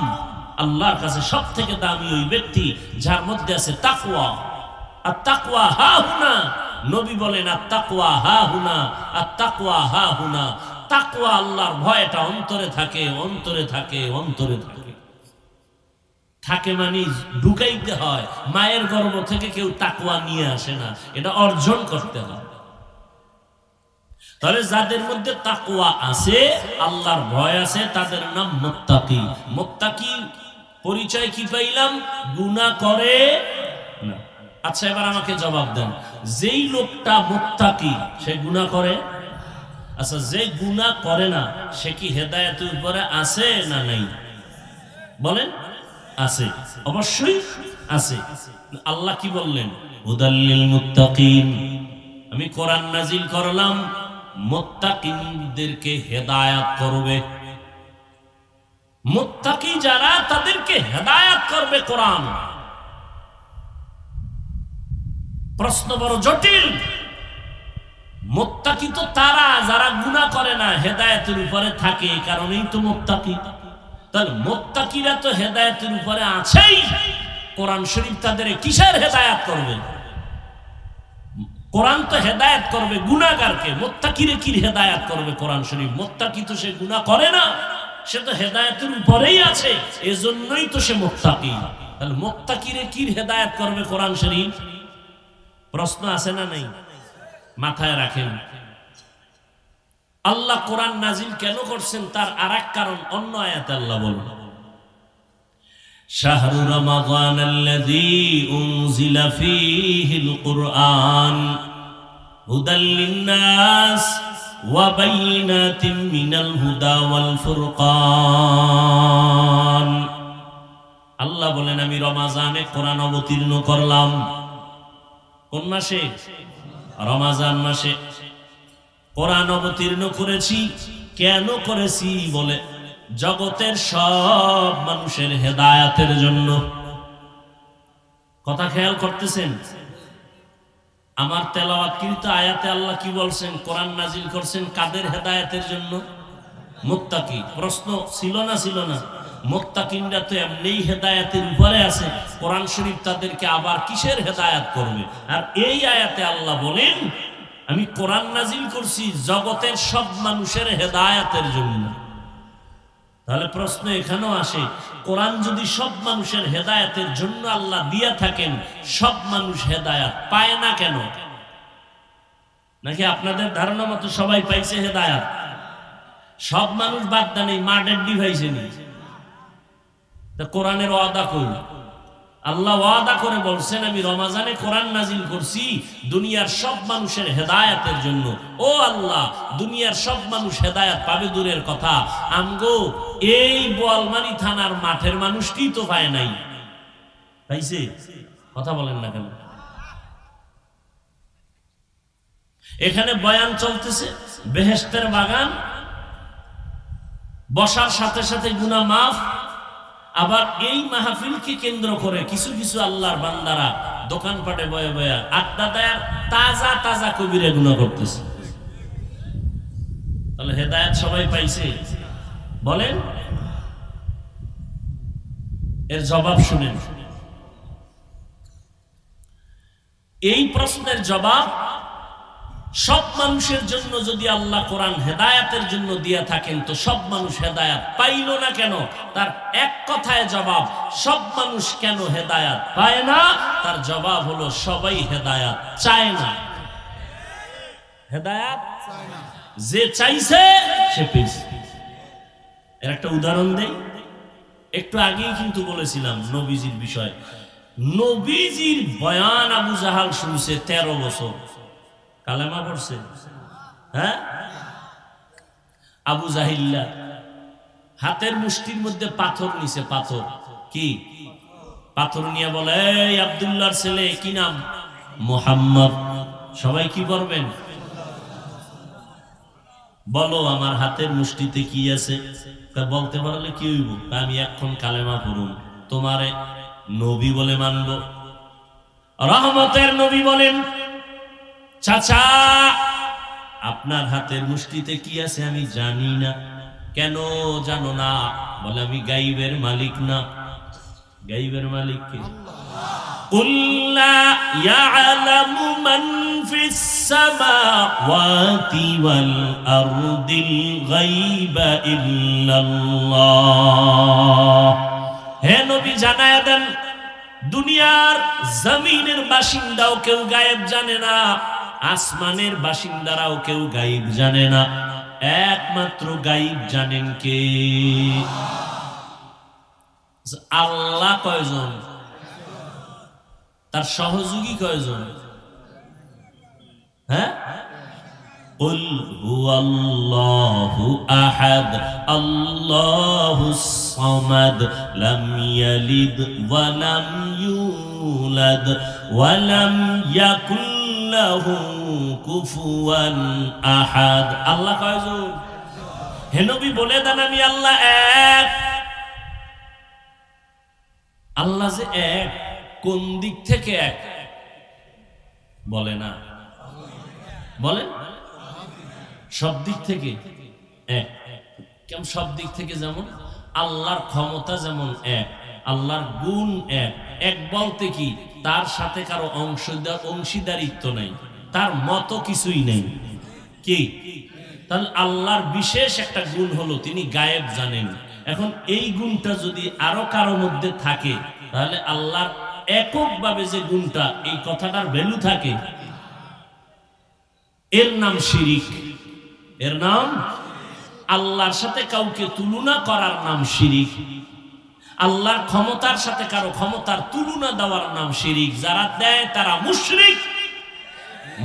আল্লাহর কাছে সবথেকে দামি ওই ব্যক্তি যার মধ্যে আছে তাকওয়া। আর তাকওয়া হাহুনা, নবী বলেন আত-তাকওয়া হাহুনা, আত-তাকওয়া হাহুনা। তাকওয়া আল্লাহর ভয়টা অন্তরে থাকে, অন্তরে থাকে, অন্তরে থাকে। থাকে মানে ঢুকাইতে হয়। মায়ের গর্ভ থেকে কেউ তাকওয়া নিয়ে আসে না, এটা অর্জন করতে হয়। তাহলে যাদের মধ্যে তাকওয়া আছে, আল্লাহর ভয় আছে, তাদের নাম মুত্তাকি। মুত্তাকি পরিচয় কি পাইলাম? গুনাহ করে না। আচ্ছা, এবার আমাকে জবাব দেন, যেই লোকটা মুত্তাকি সে গুনাহ করে? আচ্ছা, যে গুনাহ করে না সে কি হেদায়েতের উপরে আছে না নাই? বলেন। আছে, অবশ্যই আছে। আল্লাহ কি বললেন? হুদাল্লিল মুত্তাকিন। আমি কোরআন নাজিল করলাম মুত্তাকিনদেরকে হেদায়েত করবে। মুত্তাকি যারা, তাদেরকে হেদায়েত করবে কোরআন। প্রশ্ন বড় জটিল। মুত্তাকি তো তারা যারা গুনাহ করে না, হেদায়েতের উপরে থাকে, কারণেই তো মুত্তাকি। তাহলে মুত্তাকিরা তো হেদায়েতের উপরে আছেই, কোরআন শরীফ তাদের কিসের হেদায়েত করবে? কোরআন তো হেদায়েত করবে গুনাহগারকে, মুত্তাকিরে কি হেদায়েত করবে কোরআন শরীফ? মুত্তাকি তো সে গুনাহ করে না, সে তো হেদায়েতের উপরেই আছে, এজন্যই তো সে মুত্তাকি। তাহলে মুত্তাকিরে কি হেদায়েত করবে কোরআন শরীফ? প্রশ্ন আছে না নাই? মাথায় রাখেন। আল্লাহ কোরআন নাজিল কেন করছেন তার আরেক কারণ অন্য আয়াতে আল্লাহ বলেন, শাহরু রমাদানাল্লাযী উনজিলা ফীহিল কুরআন হুদাল লিন-নাস ওয়া বাইয়িনাতিন মিনাল হুদা ওয়াল ফুরকান। আল্লাহ বলেন আমি রমাজানে কোরআন অবতীর্ণ করলাম। কোন মাসে? রমাজান মাসে কোরআন অবতীর্ণ করেছি। কেন করেছি? বলে জগতের সব মানুষের হেদায়েতের জন্য। কথা খেয়াল করতেছেন? আমার তেলাওয়াতকৃত আয়াতে আল্লাহ কি বলছেন? কোরআন নাজিল করছেন কাদের হেদায়েতের জন্য? মুত্তাকি। প্রশ্ন ছিল না? ছিল না? মুত্তাকিনরা তো এমনিই হেদায়েতের উপরে আছে, কোরআন শরীফ তাদেরকে আবার কিসের হেদায়েত করবে? আর এই আয়াতে আল্লাহ বলেন আমি কোরআন নাজিল করছি জগতের সব মানুষের হেদায়েতের জন্য। তাহলে প্রশ্ন এখানেও আসে, কোরআন যদি সব মানুষের হেদায়েতের জন্য আল্লাহ দিয়া থাকেন, সব মানুষ হেদায়েত পায় না কেন? নাকি আপনাদের ধারণা মতো সবাই পাইছে হেদায়েত? সব মানুষ বাদ দেন, এই মা ডেড্ডি পাইছে নি? কোরআনের ওয়াদা কই? আল্লাহ ওয়াদা করে বলছেন আমি রমাজানে কোরআন নাজিল করছি দুনিয়ার সব মানুষের হেদায়েতের জন্য। ও আল্লাহ, দুনিয়ার সব মানুষ হেদায়েত পাবে দূরের কথা, আমগো এই বোয়ালমারি থানার মাঠের মানুষটি তো পায় নাই। পাইছে? কথা বলেন না কেন? এখানে বয়ান চলতেছে বেহেশতের বাগান, বসার সাথে সাথে গুনাহ মাফ। আবার এই মাহফিলকে কেন্দ্র করে কিছু কিছু আল্লাহর বান্দারা দোকানপাটে বয়ে বয়ে আড্ডা দেয়, তাজা তাজা কবিরা গুনাহ করতেছে। তাহলে হেদায়েত সবাই পাইছে? বলেন। এর জবাব শুনেন। এই প্রশ্নের জবাব, সব মানুষের জন্য যদি আল্লাহ কোরআন হেদায়েতের জন্য দিয়া থাকেন তো সব মানুষ হেদায়েত পাইল না কেন? তার এক কথায় জবাব, সব মানুষ কেন হেদায়েত পায় না? তার জবাব হলো সবাই হেদায়েত চায় না। হেদায়েত যে চাইছে সে পেয়েছে। এর একটা উদাহরণ দেই। একটু আগেই কিন্তু বলেছিলাম নবীজির বিষয়। নবীজির বয়ান আবু জাহাল শুনছে 13 বছর, কালেমা পড়ছে। হ্যাঁ, আবু জাহিল্লা হাতের মুষ্টির মধ্যে পাথর নিছে। পাথর কি? পাথর নিয়ে বলে এই আব্দুল্লাহর ছেলে, কি নাম? মুহাম্মদ। সবাই কি করবেন? বলো আমার হাতের মুষ্টিতে কি আছে? বলতে পারলে কি হইব? আমি এখন কালেমা পড়ুন, তোমারে নবী বলে মানব। রহমতের নবী বলেন, চাচা আপনার হাতের মুষ্টিতে কি আছে আমি জানি না। কেন জানো না? বলে আমি গাইবের মালিক না। গাইবের মালিক কে? قل لا يعلم من في السماوات والأرض الغيب إلا الله। হে নবী জানায়া দেন, দুনিয়ার জমিনের বাসিন্দাও কেউ গায়েব জানে না, আসমানের বাসিন্দারাও কেউ গায়েব জানে না। একমাত্র গায়েব জানেন কে? আল্লাহ। কয়জন? তার সহযোগী কয়জন? হ্যাঁ, قل هو الله أحد الله الصمد لم يلد ولم يولد ولم يكن له كفوا أحد। আল্লাহ কয়জন? হে নবী বলে দেন আমি আল্লাহ এক। আল্লাহ যে এক, কোন দিক থেকে এক? বলে না, বলে সব দিক থেকে এক। কেমন সব দিক থেকে? যেমন আল্লাহর ক্ষমতা যেমন এক, আল্লাহর গুণ এক। এক বলতে কি? তার সাথে কারো অংশীদারিত্ব নাই, তার মতো কিছুই নেই। কি? তাহলে আল্লাহর বিশেষ একটা গুণ হলো তিনি গায়েব জানেন। এখন এই গুণটা যদি আরো কারো মধ্যে থাকে, তাহলে আল্লাহর এককভাবে যে গুণটা, এই কথাটার ভ্যালু থাকে। এর নাম শিরিক। এর নাম, আল্লাহর সাথে কাউকে তুলনা করার নাম শিরিক। আল্লাহর ক্ষমতার সাথে কারো ক্ষমতার তুলনা দেওয়ার নাম শিরিক। যারা দেয় তারা মুশরিক।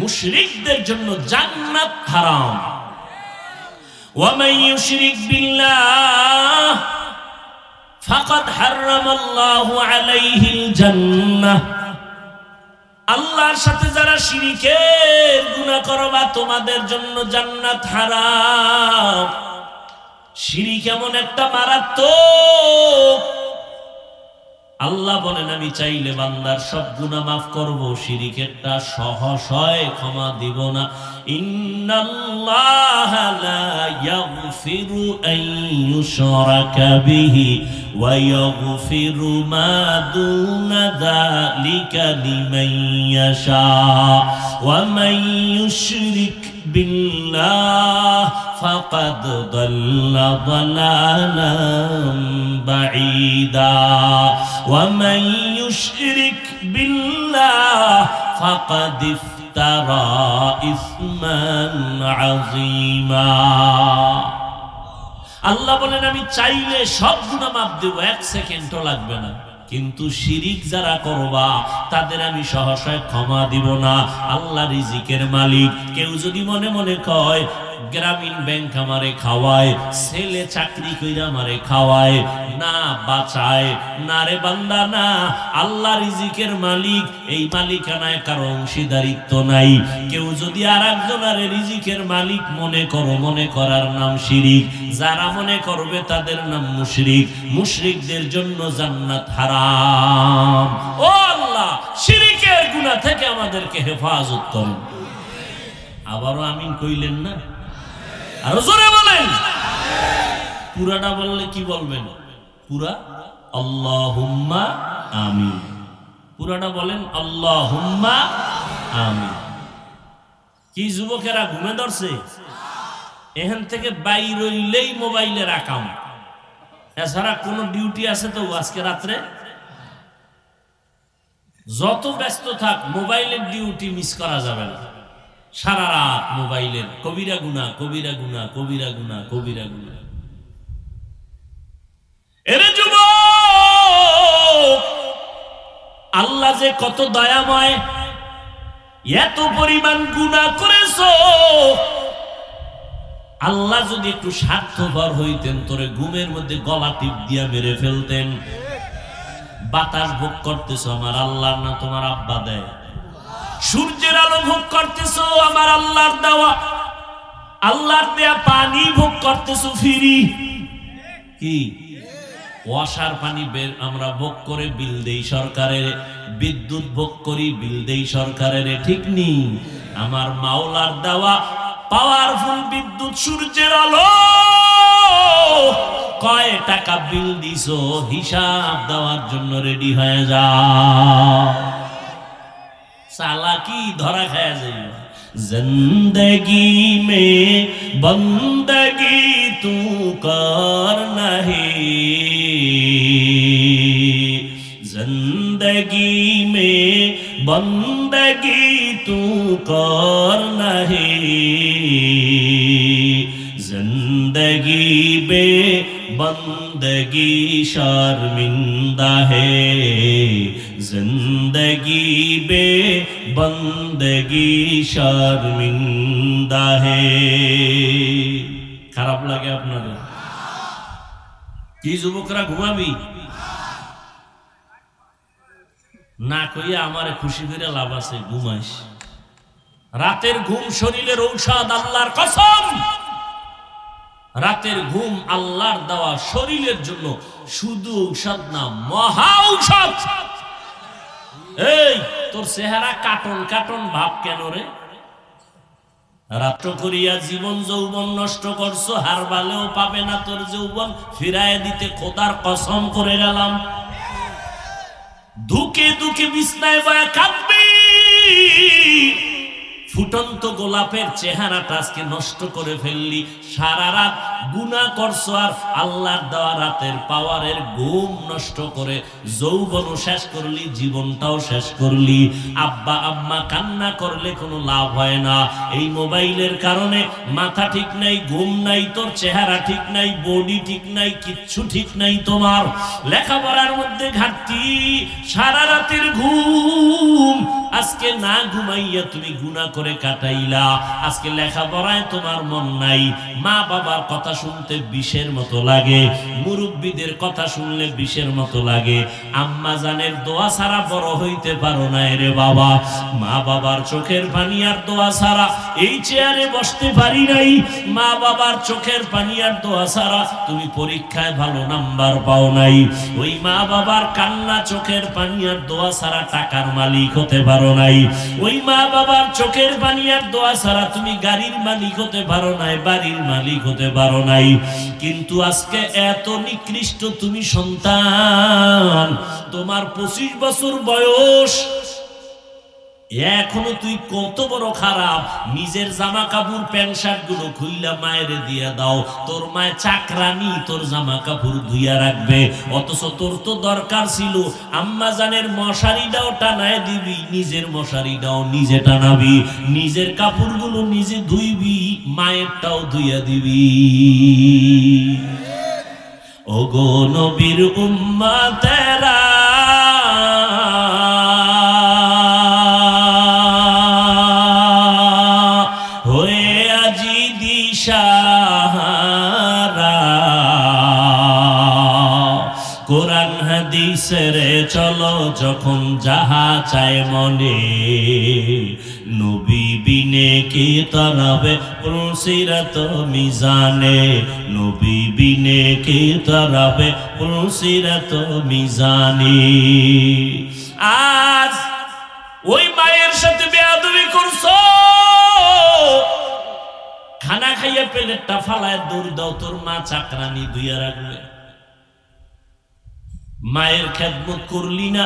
মুশরিকদের জন্য জান্নাত হারাম। ওয়ামান ইউশরিক বিল্লাহ ফাকাদ হারামাল্লাহু আলাইহিল জান্নাহ। আল্লাহর সাথে যারা শিরিকের গুনাহ করবা তোমাদের জন্য জান্নাত হারাম। শিরিক এমন একটা মারাত্মক, আল্লাহ বলেন আমি চাইলে বান্দার সব গুনাহ মাফ করব, শিরিকেরটা সহসয় ক্ষমা দিব না। ইন্নাল্লাহা লা ইয়াগফিরু আন ইউশরাকা বিহি ওয়া ইয়াগফিরু মা দুনা যালিকা লিমান ইয়াশা ওয়া মান ইউশরিক বিল্লাহ ফাকাদ দাল্লা দালালান বাঈদা ওয়া মান ইউশরিক বিল্লাহ ফাকাদ ইফতারা ইসমান আযীমা। আল্লাহ বলেন আমি চাইলে সব গুনাহ মাফ দেব, এক সেকেন্ডও লাগবে না। কিন্তু শিরিক যারা করবা তাদের আমি সহসায় ক্ষমা দিব না। আল্লাহ রিজিকের মালিক। কেউ যদি মনে মনে কয় গ্রামীণ ব্যাংক আমারে খাওয়ায়, ছেলে চাকরি কইরা আমারে খাওয়ায়, না বাঁচায়, না রে বান্দা না। আল্লাহ রিজিকের মালিক, এই মালিকানায় কারো অংশীদারিত্ব নাই। কেউ যদি আর একজনের রিজিকের মালিক মনে করো, মনে করার নাম শিরিক। যারা মনে করবে তাদের নাম মুশরিক। মুশরিকদের জন্য জান্নাত হারাম। ও আল্লাহ, শিরিকের গুনাহ থেকে আমাদেরকে হেফাজত করুন। আবারও আমিন কইলেন না? আরো জোরে বলেন। পুরাটা বললে কি বলবেন? পুরা আল্লাহুম্মা আমিন। পুরাটা বলেন আল্লাহুম্মা আমিন। কি যুবকেরা ঘুমে ধরছে? এখান থেকে বাইর হইলেই মোবাইলের আকাম, এছাড়া কোন ডিউটি আছে তো আজকে রাত্রে? যত ব্যস্ত থাক মোবাইলের ডিউটি মিস করা যাবে না। সারা রাত মোবাইলের কবিরা গুনাহ, কবিরা গুনাহ, কবিরা গুনাহ, কবিরা গুনাহ। এরে যুবক, আল্লাহ যে কত দয়াময়, এত পরিমাণ গুনাহ করেছো। আল্লাহ যদি একটু স্বার্থপর হইতেন, তোরে ঘুমের মধ্যে গলা টিপ দিয়া মেরে ফেলতেন। বাতাস ভোগ করতেছো, আমার আল্লাহ না তোমার আব্বা দেয়? সূর্যের আলো ভোগ করতেছো আমার আল্লাহর দেওয়া, আল্লাহর দেয়া পানি ভোগ করতেছো ফ্রি। কি ওয়াসার পানি আমরা ভোগ করে বিল দেই সরকারের, বিদ্যুৎ ভোগ করি বিল দেই সরকারের, ঠিক নেই? আমার মাওলার দেওয়া পাওয়ারফুল বিদ্যুৎ সূর্যের আলো, কয় টাকা বিল দিছো হিসাব দেওয়ার জন্য রেডি হয়ে যাও। চালাকি ধরা খায় যাই। जिंदगी में बंदगी तू कर नहीं, जिंदगी में बंदगी तू कर नहीं, जिंदगी बे बंदगी शर्मिंदा है, जिंदगी बे बंदगी शर्मिंदा है। খারাপ লাগে আপনাদের? কি যুবকরা ঘুমাবি না কইয়া আমারে খুশি করে লাভ আছে, ঘুমাইস। রাতের ঘুম শরীরের ঔষধ, আল্লাহর কসম। রাতের ঘুম আল্লাহর দেওয়া শরীরের জন্য শুধু ঔষধ না, মহা ঔষধ। এই তোর চেহারা কাটন কাটন ভাব কেন রে? রাত্র করিয়া জীবন যৌবন নষ্ট করছো, হার বালেও পাবে না তোর যৌবন ফিরায় দিতে, খোদার কসম করে গেলাম। দুকে দুকে বিছনায় বয়া কাঁদবি, ফুটন্ত গোলাপের চেহারাটা আজকে নষ্ট করে ফেললি। সারা রাত গুনাহ করছো আর আল্লাহর দেওয়া রাতের পাওয়ারের ঘুম নষ্ট করে যৌবনও শেষ করলি, জীবনটাও শেষ করলি। আব্বা আম্মা কান্না করলে কোনো লাভ হয় না। এই মোবাইলের কারণে মাথা ঠিক নাই, ঘুম নাই, তোর চেহারা ঠিক নাই, বডি ঠিক নাই, কিচ্ছু ঠিক নাই তোমার। লেখাপড়ার মধ্যে ঘাটতি, সারা রাতের ঘুম আজকে না ঘুমাইয়া তুমি গুনাহ করে কাটাইলা। আজকে লেখাপড়ায় তোমার মন নাই, মা বাবার কথা শুনতে বিষের মতো লাগে, মুরব্বীদের কথা শুনলে বিষের মতো লাগে। আম্মা জানের দোয়া ছাড়া বড় হইতে পারো না রে বাবা। মা বাবার চোখের পানি আর দোয়া ছাড়া এই চেয়ারে বসতে পারি নাই। মা বাবার চোখের পানি আর দোয়া ছাড়া তুমি পরীক্ষায় ভালো নাম্বার পাও নাই। ওই মা বাবার কান্না, চোখের পানি আর দোয়া ছাড়া টাকার মালিক হতে পারো নাই। ওই মা বাবার চোখের পানি আর দোয়া ছাড়া তুমি গাড়ির মালিক হতে পারো নাই, বাড়ির মালিক হতে পারো নাই। কিন্তু আজকে এত নিকৃষ্ট তুমি সন্তান, তোমার 25 বছর বয়স, এখনো তুই কত বড় খারাপ। নিজের জামা কাপড় প্যান্ট শার্ট গুলো খুইলা মায়ের দিয়া দাও, তোর মায়ের চাকরানি তোর জামা কাপড় ধুইয়া রাখবে। অথচ তোর তো দরকার ছিল আম্মা জানের মশারিটাও টানায় দিবি, নিজের মশারিটাও নিজে টানাবি, নিজের কাপড় গুলো নিজে ধুইবি, মায়েরটাও ধুইয়া দিবি। ওগো নবীর উম্মতেরা, কোরআন হাদিসের চলো যখন যাহা চায় মনে, নবী বিনে কি তরবে পুলসিরত মিজানে, নবী বিনে কি তরবে পুলসিরত মিজানে। আজ ওই মায়ের সাথে বেয়াদবি করছো, খানা খাইয়া প্লেটটা ফালায় দৌড় দাও, তোর মা চাকরানি ধুইয়া রাখবে। মায়ের খেদমত করলি না,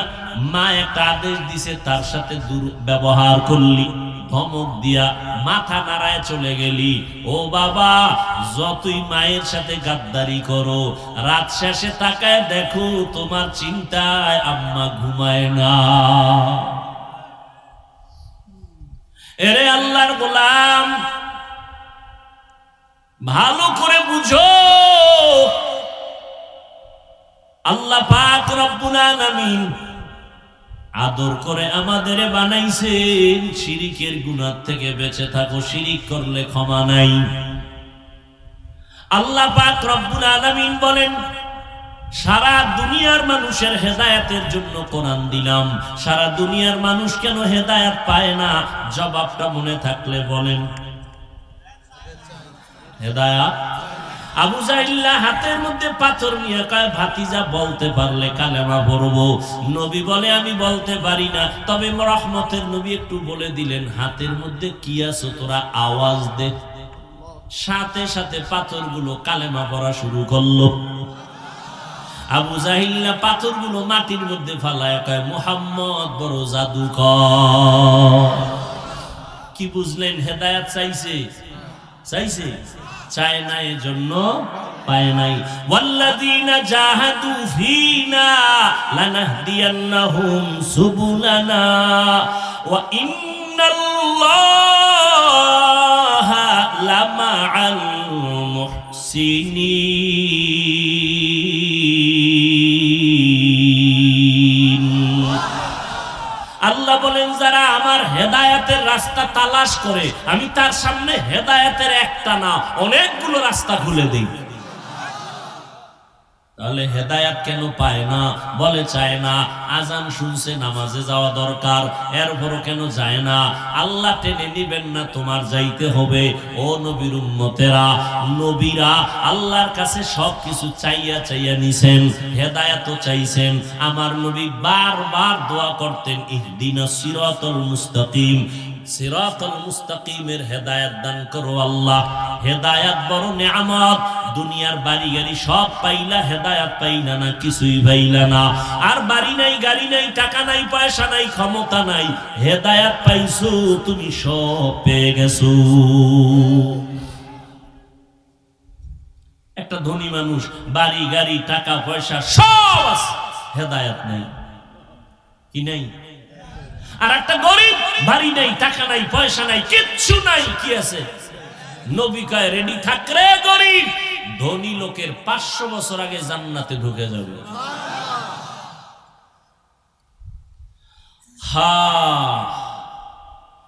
মা একটা আদেশ দিছে তার সাথে দুর্ব্যবহার করলি, ধমক দিয়া মাথা নাড়ায় চলে গেলি। ও বাবা, যতই মায়ের সাথে গাদ্দারি করো, রাত শেষে তাকায় দেখো তোমার চিন্তায় আম্মা ঘুমায় না। এরে আল্লাহর গোলাম, ভালো করে বুঝো, আল্লাহ পাক রব্বুল আলামিন আদর করে আমাদের বানাইছেন। শিরিকের গুনাহ থেকে বেঁচে থাকো, শিরিক করলে ক্ষমা নাই। আল্লাহ পাক রব্বুল আলামিন বলেন, সারা দুনিয়ার মানুষের হেদায়েতের জন্য কোরআন দিলাম, সারা দুনিয়ার মানুষ কেন হেদায়েত পায় না? জবাবটা মনে থাকলে বলেন। হেদায়েত আবু জাহিল্লা হাতের মধ্যে পাথর নিয়ে কয়, ভাতিজা বলতে পারলে কালেমা পড়বো। নবী বলে আমি বলতে পারি না। তবে রহমতের নবী একটু বলে দিলেন, হাতের মধ্যে কি আছে তোরা আওয়াজ দে। সাথে সাথে পাথরগুলো কালেমা পড়া শুরু করলো। আবু জাহিল্লা পাথরগুলো মাটির মধ্যে ফালায় কয়, মুহাম্মদ বড় জাদুকর। কি বুঝলেন? হেদায়েত চাইছে, চাইছে, চায় না, এজন্য পায় নাই। ওয়াল্লাযীনা জাহাদু ফীনা লানাহদিয়ান্নাহুম সুবুলানা ওয়া ইন্নাল্লাহা লামাআল মুহসিনিন। আল্লাহ বলেন, যারা আমার হেদায়েতের রাস্তা তালাশ করে, আমি তার সামনে হেদায়েতের একটা না অনেকগুলো রাস্তা খুলে দিই। তাহলে হেদায়েত কেন পায় না? বলে চায় না। আজান শুনছে, নামাজে যাওয়া দরকার, এরপরও কেন যায় না? আল্লাহ টেনে নিবেন না, তোমার যাইতে হবে। ও নবীর উম্মতেরা, নবীরা আল্লাহর কাছে সবকিছু চাইয়া চাইয়া নিছেন, হেদায়েতও চাইছেন। আমার নবী বারবার দোয়া করতেন, ইহদিনাস সিরাতাল মুস্তাকিম, সিরাতাল মুস্তাকিমের হেদায়েত দান করো আল্লাহ। হেদায়েত বড় নিয়ামত। দুনিয়ার বাড়ি গাড়ি সব পাইলা, হেদায়েত পাইলা না, কিছুই পাইলা না। আর বাড়ি নাই, গাড়ি নাই, টাকা নাই, পয়সা নাই, ক্ষমতা নাই, হেদায়েত পাইছো, তুমি সব পেয়ে গেছো। একটা ধনী মানুষ, বাড়ি গাড়ি, টাকা পয়সা সব আছে, হেদায়েত নাই। কি নাই? আর একটা গরিব, বাড়ি নাই, টাকা নাই, পয়সা নাই, কিচ্ছু নাই, কি আছে? নবী কয়, রেডি থাক রে গরিব, ধনী লোকের 500 বছর আগে জান্নাতে ঢুকে যাবে।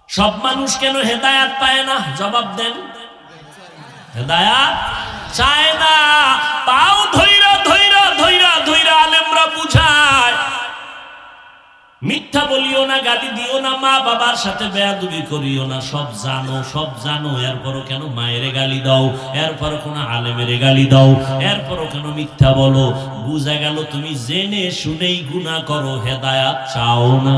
সব মানুষ কেন হেদায়েত পায় না? জবাব দেন। হেদায়েত চায় না। পাও ধইরা ধইরা ধইরা ধইরা আলেমরা বুঝায়, মিথ্যা বলিও না, গালি দিও না, মা বাবার সাথে বেয়াদবি করিও না। সব জানো, সব জানো, এরপরও কেন মায়েরে গালি দাও? এরপরও কোন আলেমেরে গালি দাও? এরপরও কেন মিথ্যা বলো? বুঝা গেল তুমি জেনে শুনেই গুনাহ করো, হেদায়েত চাও না।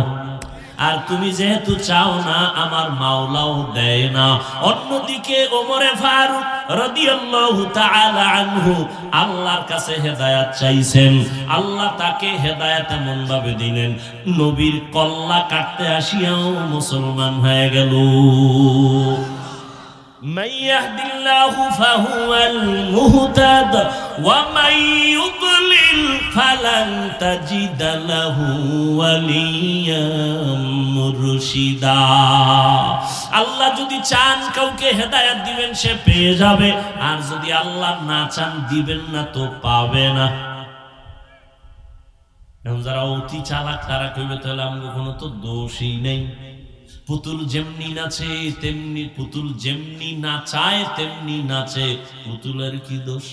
আর তুমি যেহেতু চাও না, আমার মাওলাও দেয় না। অন্যদিকে ওমরে ফারুক রাদিয়াল্লাহু তাআলা আনহু আল্লাহর কাছে হেদায়েত চাইছেন, আল্লাহ তাকে হেদায়েত এমন ভাবে দিলেন, নবীর কল্লা কাটতে আসিয়াও মুসলমান হয়ে গেল। من يهد الله فهو المهتد ومن يضلل فلن تجد له وليا مرشدا। আল্লাহ যদি চান কাউকে হেদায়েত দিবেন, সে পেয়ে যাবে। আর যদি আল্লাহ না চান, দিবেন না, তো পাবে না। এখন যারা অতি চালাক, তারা কইবে তাহলে আমার কোনো তো দোষই নেই। পুতুল যেমনি নাচে তেমনি, পুতুল যেমনি নাচায় তেমনি নাচে, পুতুলের কি দোষ?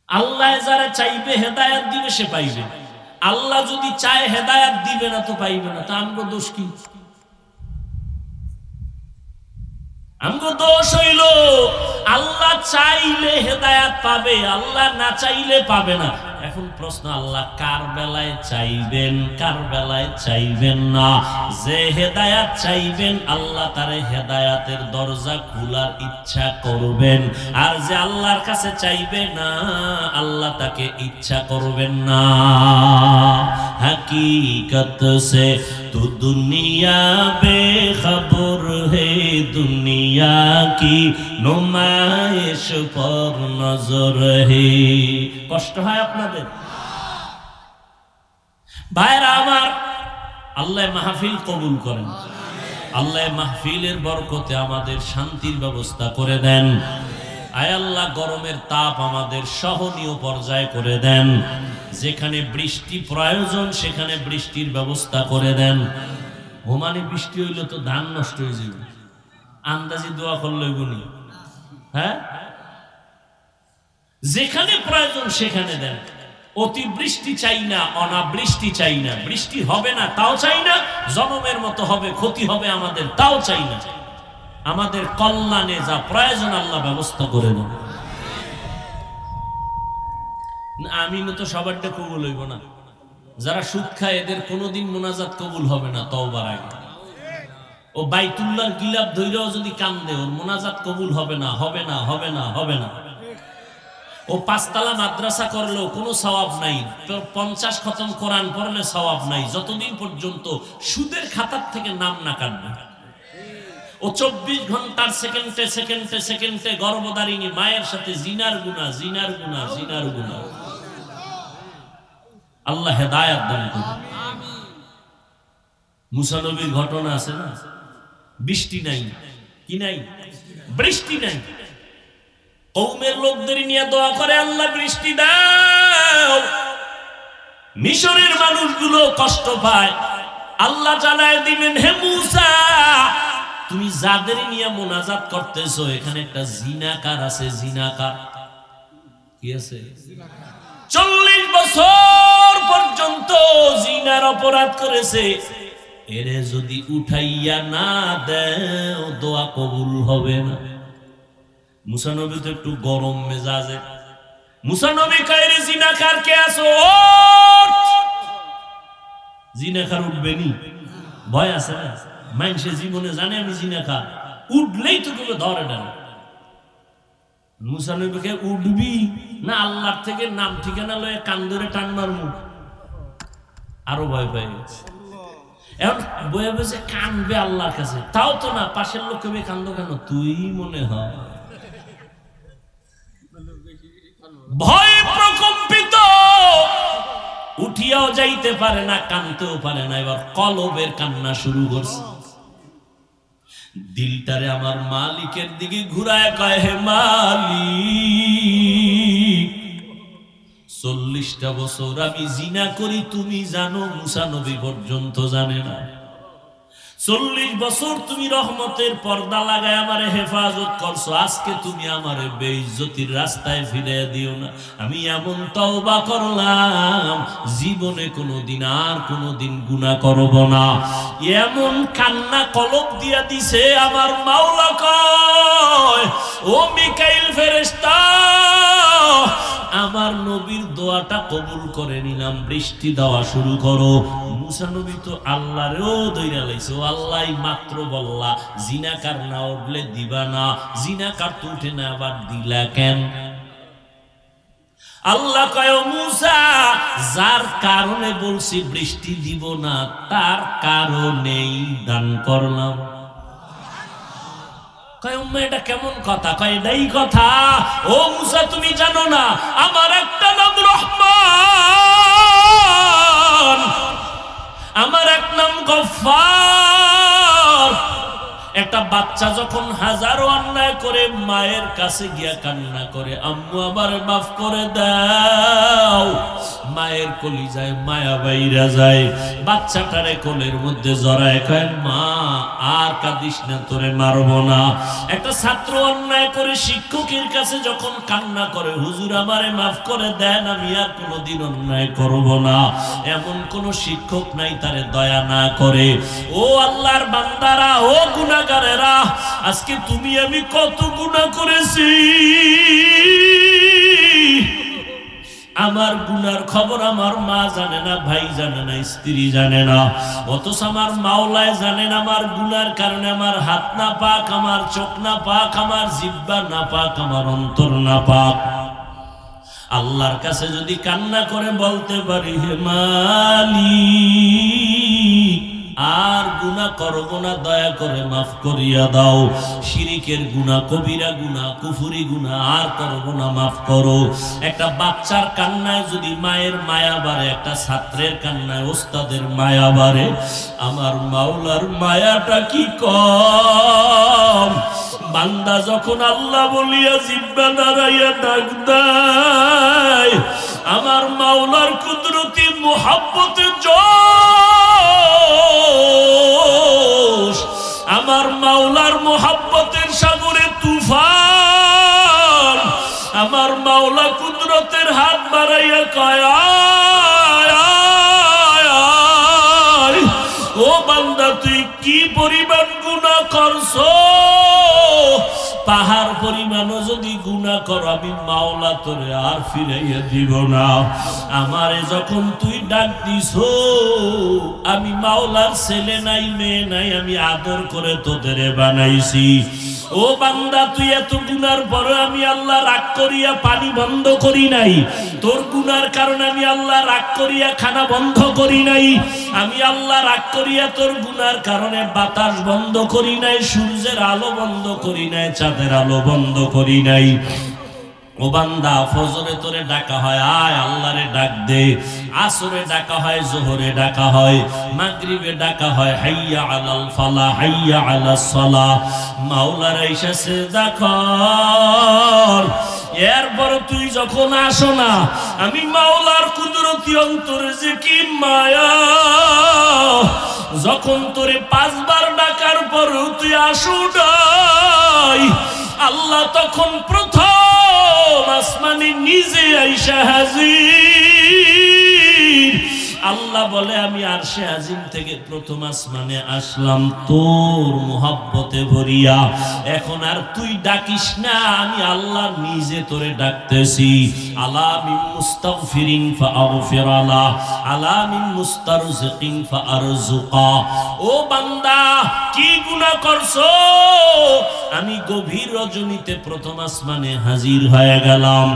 আল্লাহ যারা চাইবে হেদায়েত দিবে, সে পাইবে। আল্লাহ যদি চায় হেদায়েত দিবে না, তো পাইবে না। তা আমগো দোষ কি? আমগো দোষ হইল আল্লাহ চাইলে হেদায়েত পাবে, আল্লাহ না চাইলে পাবে না। এখন প্রশ্ন, আল্লাহ কার বেলায় চাইবেন, কার বেলায় চাইবেন না? যে হেদায়েত চাইবেন, আল্লাহ তারে হেদায়েতের দরজা খোলার ইচ্ছা করবেন। আর যে আল্লাহর কাছে চাইবে না, আল্লাহ তাকে ইচ্ছা করবেন না। हकीकत से तो दुनिया बेखबर है, दुनिया की नुमाइश पर नजर है। কষ্ট হয় আপনাদের ভাইরা আমার? আল্লাহ মাহফিল কবুল করেন, আল্লাহ মাহফিলের বরকতে আমাদের শান্তির ব্যবস্থা করে দেন। আয় আল্লাহ, গরমের তাপ আমাদের সহনীয় পর্যায়ে করে দেন। যেখানে বৃষ্টি প্রয়োজন, সেখানে বৃষ্টির ব্যবস্থা করে দেন। ওমানে বৃষ্টি হইলে তো ধান নষ্ট হয়ে যাবে, আন্দাজি দোয়া করলে গুনি। হ্যাঁ, যেখানে প্রয়োজন সেখানে দেন। অতিবৃষ্টি চাই না, অনাবৃষ্টি চাই না, বৃষ্টি হবে না তাও চাই না, জনমের মতো হবে ক্ষতি হবে আমাদের তাও চাই না। আমাদের কল্যাণে যা প্রয়োজন আল্লাহ ব্যবস্থা করে দেন। আমিন তো সবারটা কবুল হইব না। যারা সুদ খায় এদের কোনোদিন মোনাজাত কবুল হবে না তওবার আগে। ও বাইতুল্লাহর গিলাপ ধইরাও যদি কান্দে ওর মোনাজাত কবুল হবে না, হবে না, হবে না, হবে না। ও পাঁচতলা মাদ্রাসা করলেও কোনো সওয়াব নাই, 50 খতম কোরআন পড়লে সওয়াব নাই, যতদিন পর্যন্ত সুদের খাতার থেকে নাম না কাটবে। ও 24 ঘন্টার সেকেন্ডে সেকেন্ডে সেকেন্ডে গর্ভধারিণী মায়ের সাথে জিনার গুনাহ, জিনার গুনাহ, জিনার গুনাহ। আল্লাহ হেদায়েত দান করুন। মুসা নবীর ঘটনা আছে না, বৃষ্টি নাই, কি নাই, বৃষ্টি নাই। কওমের লোকদের নিয়ে দোয়া করে, আল্লাহ বৃষ্টি দাও। মিশরের মানুষগুলো কষ্ট পায়, আল্লাহ জানায় দিবেন, হে মুসা তুমি যাদের নিয়ে মোনাজাত করতেছো এখানে একটা জিনাকার আছে। জিনাকার কি আছে? 40 বছর পর্যন্ত জিনার অপরাধ করেছে। এরে যদি উঠাইয়া না দেও দোয়া কবুল হবে না। মুসা নবী তো একটু গরম মেজাজে। মুসা নবী কয়, রে জিনাকার কে আছো? জিনাকার উঠবে নি? ভয় আছে না? মানুষের জীবনে জানে আমি জিনাকার, উঠলেই তো কেউ ধরে না। মুসা নবীকে উঠবি না আল্লাহর থেকে নাম ঠিকানা লয়ে কান ধরে টান মারমু? আরো ভয় পাই গেছে। এখন বয়ে বসে কানবে আল্লাহর কাছে, তাও তো না। পাশের লোক কবে কান্দো কেন? তুই মনে হয় ভয় প্রকম্পিত, উঠিয়াও যাইতে পারে না, কানতেও পারে না। এবার কলবের কান্না শুরু করছে। দিলটারে আমার মালিকের দিকে ঘুরায় কয়, হে মালিক 40টা বছর আমি জিনা করি তুমি জানো, মুসা নবী পর্যন্ত জানে না। 40 বছর তুমি রহমতের পর্দা লাগায় আমারে হেফাজত করছো, আজকে তুমি আমারে বেইজ্জতির রাস্তায় ফিরিয়ে দিও না। আমি এমন তওবা করলাম জীবনে কোনোদিন আর কোনোদিন গুনাহ করব না। এমন কান্না কলব দিয়া দিছে আমার মাওলা কয়, ও মিকাইল ফেরেশতা আমার নবীর দোয়াটা কবুল করে নিলাম, বৃষ্টি দেওয়া শুরু করো। মুসা নবী তো আল্লাহরেও দইরা লাইছে, ও আল্লাহ মাত্র বললা জিনাকার না উঠলে দিবা না, জিনাকার তো উঠে না আবার দিলা কেন? আল্লাহ কয়, মুসা যার কারণে বলছি বৃষ্টি দিব না তার কারণেই দান করলাম। কয় উম্মা এটা কেমন কথা? কয় এটাই কথা। ও মুসা তুমি জানো না আমার একটা নাম রহমান, আমার এক নাম গফফার। একটা বাচ্চা যখন হাজারো অন্যায় করে মায়ের কাছে গিয়া কান্না করে, আম্মু আমার মাফ করে দাও, মায়ের কলিজায় মায়া বাইরা যায়। বাচ্চাটারে কোলের মধ্যে জড়ায় কয়, মা আর কাঁদিস না, তোরে মারবো না। একটা ছাত্র অন্যায় করে শিক্ষকের কাছে যখন কান্না করে, হুজুর আমারে মাফ করে দেন, আমি আর কোনোদিন অন্যায় করব না। এমন কোন শিক্ষক নাই তারে দয়া না করে। ও আল্লাহর বান্দারা, ও গুনাহগারেরা, আজকে তুমি আমি কত গুনাহ করেছি, আমার গুনার খবর আমার মা জানে না, ভাই জানে না, স্ত্রী জানে না, অথচ আমার মাওলায় জানেন আমার গুনার কারণে আমার হাত না পাক, আমার চোখ না পাক, আমার জিহ্বা না পাক, আমার অন্তর না পাক। আল্লাহর কাছে যদি কান্না করে বলতে পারি, হে মালিক আর গুনাহ করব না, দয়া করে মাফ করিয়া দাও। শিরিকের গুনাহ, কবিরা গুনাহ, কুফরি গুনাহ আর করব না, মাফ করো। একটা বাচ্চার কান্নায় যদি মায়ের মায়া বাড়ে, একটা ছাত্রের কান্নায় ওস্তাদের মায়া বাড়ে, আমার মাওলার মায়াটা কি কম? বান্দা যখন আল্লাহ বলিয়া জিহ্বা নাড়াইয়া ডাক দেয়, আমার মাওলার কুদরতি মুহাব্বতে জোশ, আমার মাওলার মুহাব্বতের সাগরে তুফান, আমার মাওলা মাওলা কুদরতের হাত বাড়াইয়া কয় ও বান্দা তুই কি পরিমাণ গুনাহ করছো পাহাড় পরিমাণও যদি গুনাহ কর আমি মাওলা তোরে আর ফিরাইয়া দিব না আমারে যখন তুই ডাক দিছো আমি মাওলার ছেলে নাই মেয়ে নাই আমি আদর করে তোদের বানাইছি ও বান্দা তুই এত গুনার পরে আমি আল্লাহ রাগ করিয়া পানি বন্ধ করি নাই তোর গুনার কারণে আমি আল্লাহ রাগ করিয়া খানা বন্ধ করি নাই আমি আল্লাহ রাগ করিয়া তোর গুনার কারণে বাতাস বন্ধ করি নাই সূর্যের আলো বন্ধ করি নাই চাঁদের আলো বন্ধ করি নাই ও বান্দা ফজরে তোরে ডাকা হয় আয় আল্লাহরে ডাক দে আসরে ডাকা হয় জোহরে ডাকা হয় মাগরিবে ডাকা হয় হাইয়া আলাল ফালাহ হাইয়া আলাস সালাহ মাওলার আইসা সিজদা কর এরপর তুই যখন আসো না আমি মাওলার কুদরতি অন্তরে যে কি মায়া যখন তোরে 5 বার ডাকার পর তুই আসো নাই আল্লাহ তখন প্রথম আসমানে নিজে আইসা হাজির আল্লাহ বলে আমি আরশে আজিম থেকে প্রথম আসমানে আসলাম তোর মোহাব্বতে ভরিয়া এখন আর তুই ডাকিস না আমি আল্লাহ নিজে তোরে ডাকতেছি আলা মিন মুস্তাগফিরিন ফাআগফির আলা আলা মিন মুস্তারজিকিন ফাআরজুকা ও বান্দা কি গুনাহ করছো আমি গভীর রজনীতে প্রথম আসমানে হাজির হয়ে গেলাম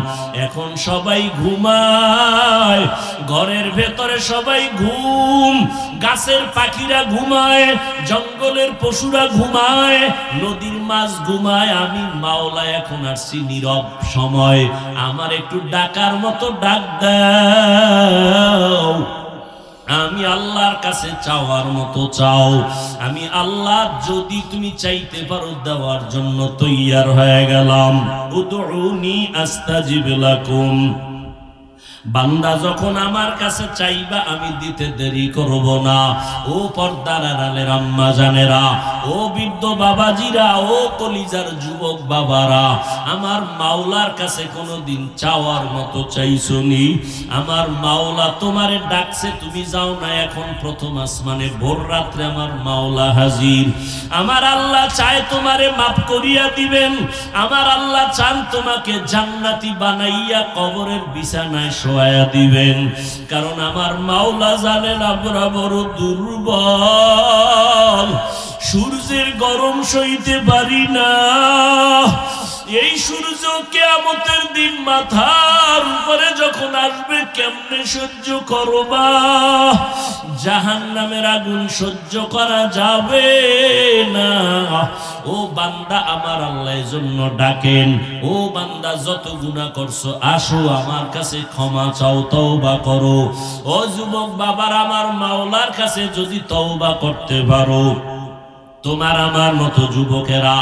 এখন সবাই ঘুমায় ঘরের ভেতরে সবাই ঘুম গাছের পাখিরা ঘুমায় জঙ্গলের পশুরা ঘুমায় নদীর মাছ ঘুমায় আমি মাওলা এখন আসছি নীরব সময় আমার একটু ডাকার মতো ডাক দাও আমি আল্লাহর কাছে চাওয়ার মতো চাও আমি আল্লাহ যদি তুমি চাইতে পারো দেওয়ার জন্য তৈয়ার হয়ে গেলাম উদউনি আস্তাজিব লাকুম বান্দা যখন আমার কাছে চাইবা আমি দিতে দেরি করব না ও পর্দার আড়ালের আম্মা জানেরা ও বৃদ্ধ বাবাজিরা ও কলিজার যুবক বাবারা আমার মাওলার কাছে কোনোদিন চাওয়ার মতো চাইছনি আমার মাওলা তোমারে ডাকছে তুমি যাও না এখন প্রথম আসমানে ভোর রাত্রে আমার মাওলা হাজির আমার আল্লাহ চায় তোমারে মাফ করিয়া দিবেন আমার আল্লাহ চান তোমাকে জান্নাতি বানাইয়া কবরের বিছানায় শোয়া দিবেন কারণ আমার মাওলা জানেন আমরা বড় দুর্বল সূর্যের গরম সইতে পারি না এই সূর্য কিয়ামতের দিন মাথার উপরে যখন আসবে কেমনে সহ্য করবা জাহান্নামের আগুন সহ্য করা যাবে না ও বান্দা আমার আল্লাহর জন্য ডাকেন ও বান্দা যত গুনাহ করছো আসো আমার কাছে ক্ষমা চাও তওবা করো ও যুবক বাবার আমার মাওলার কাছে যদি তওবা করতে পারো তোমার আমার মতো যুবকেরা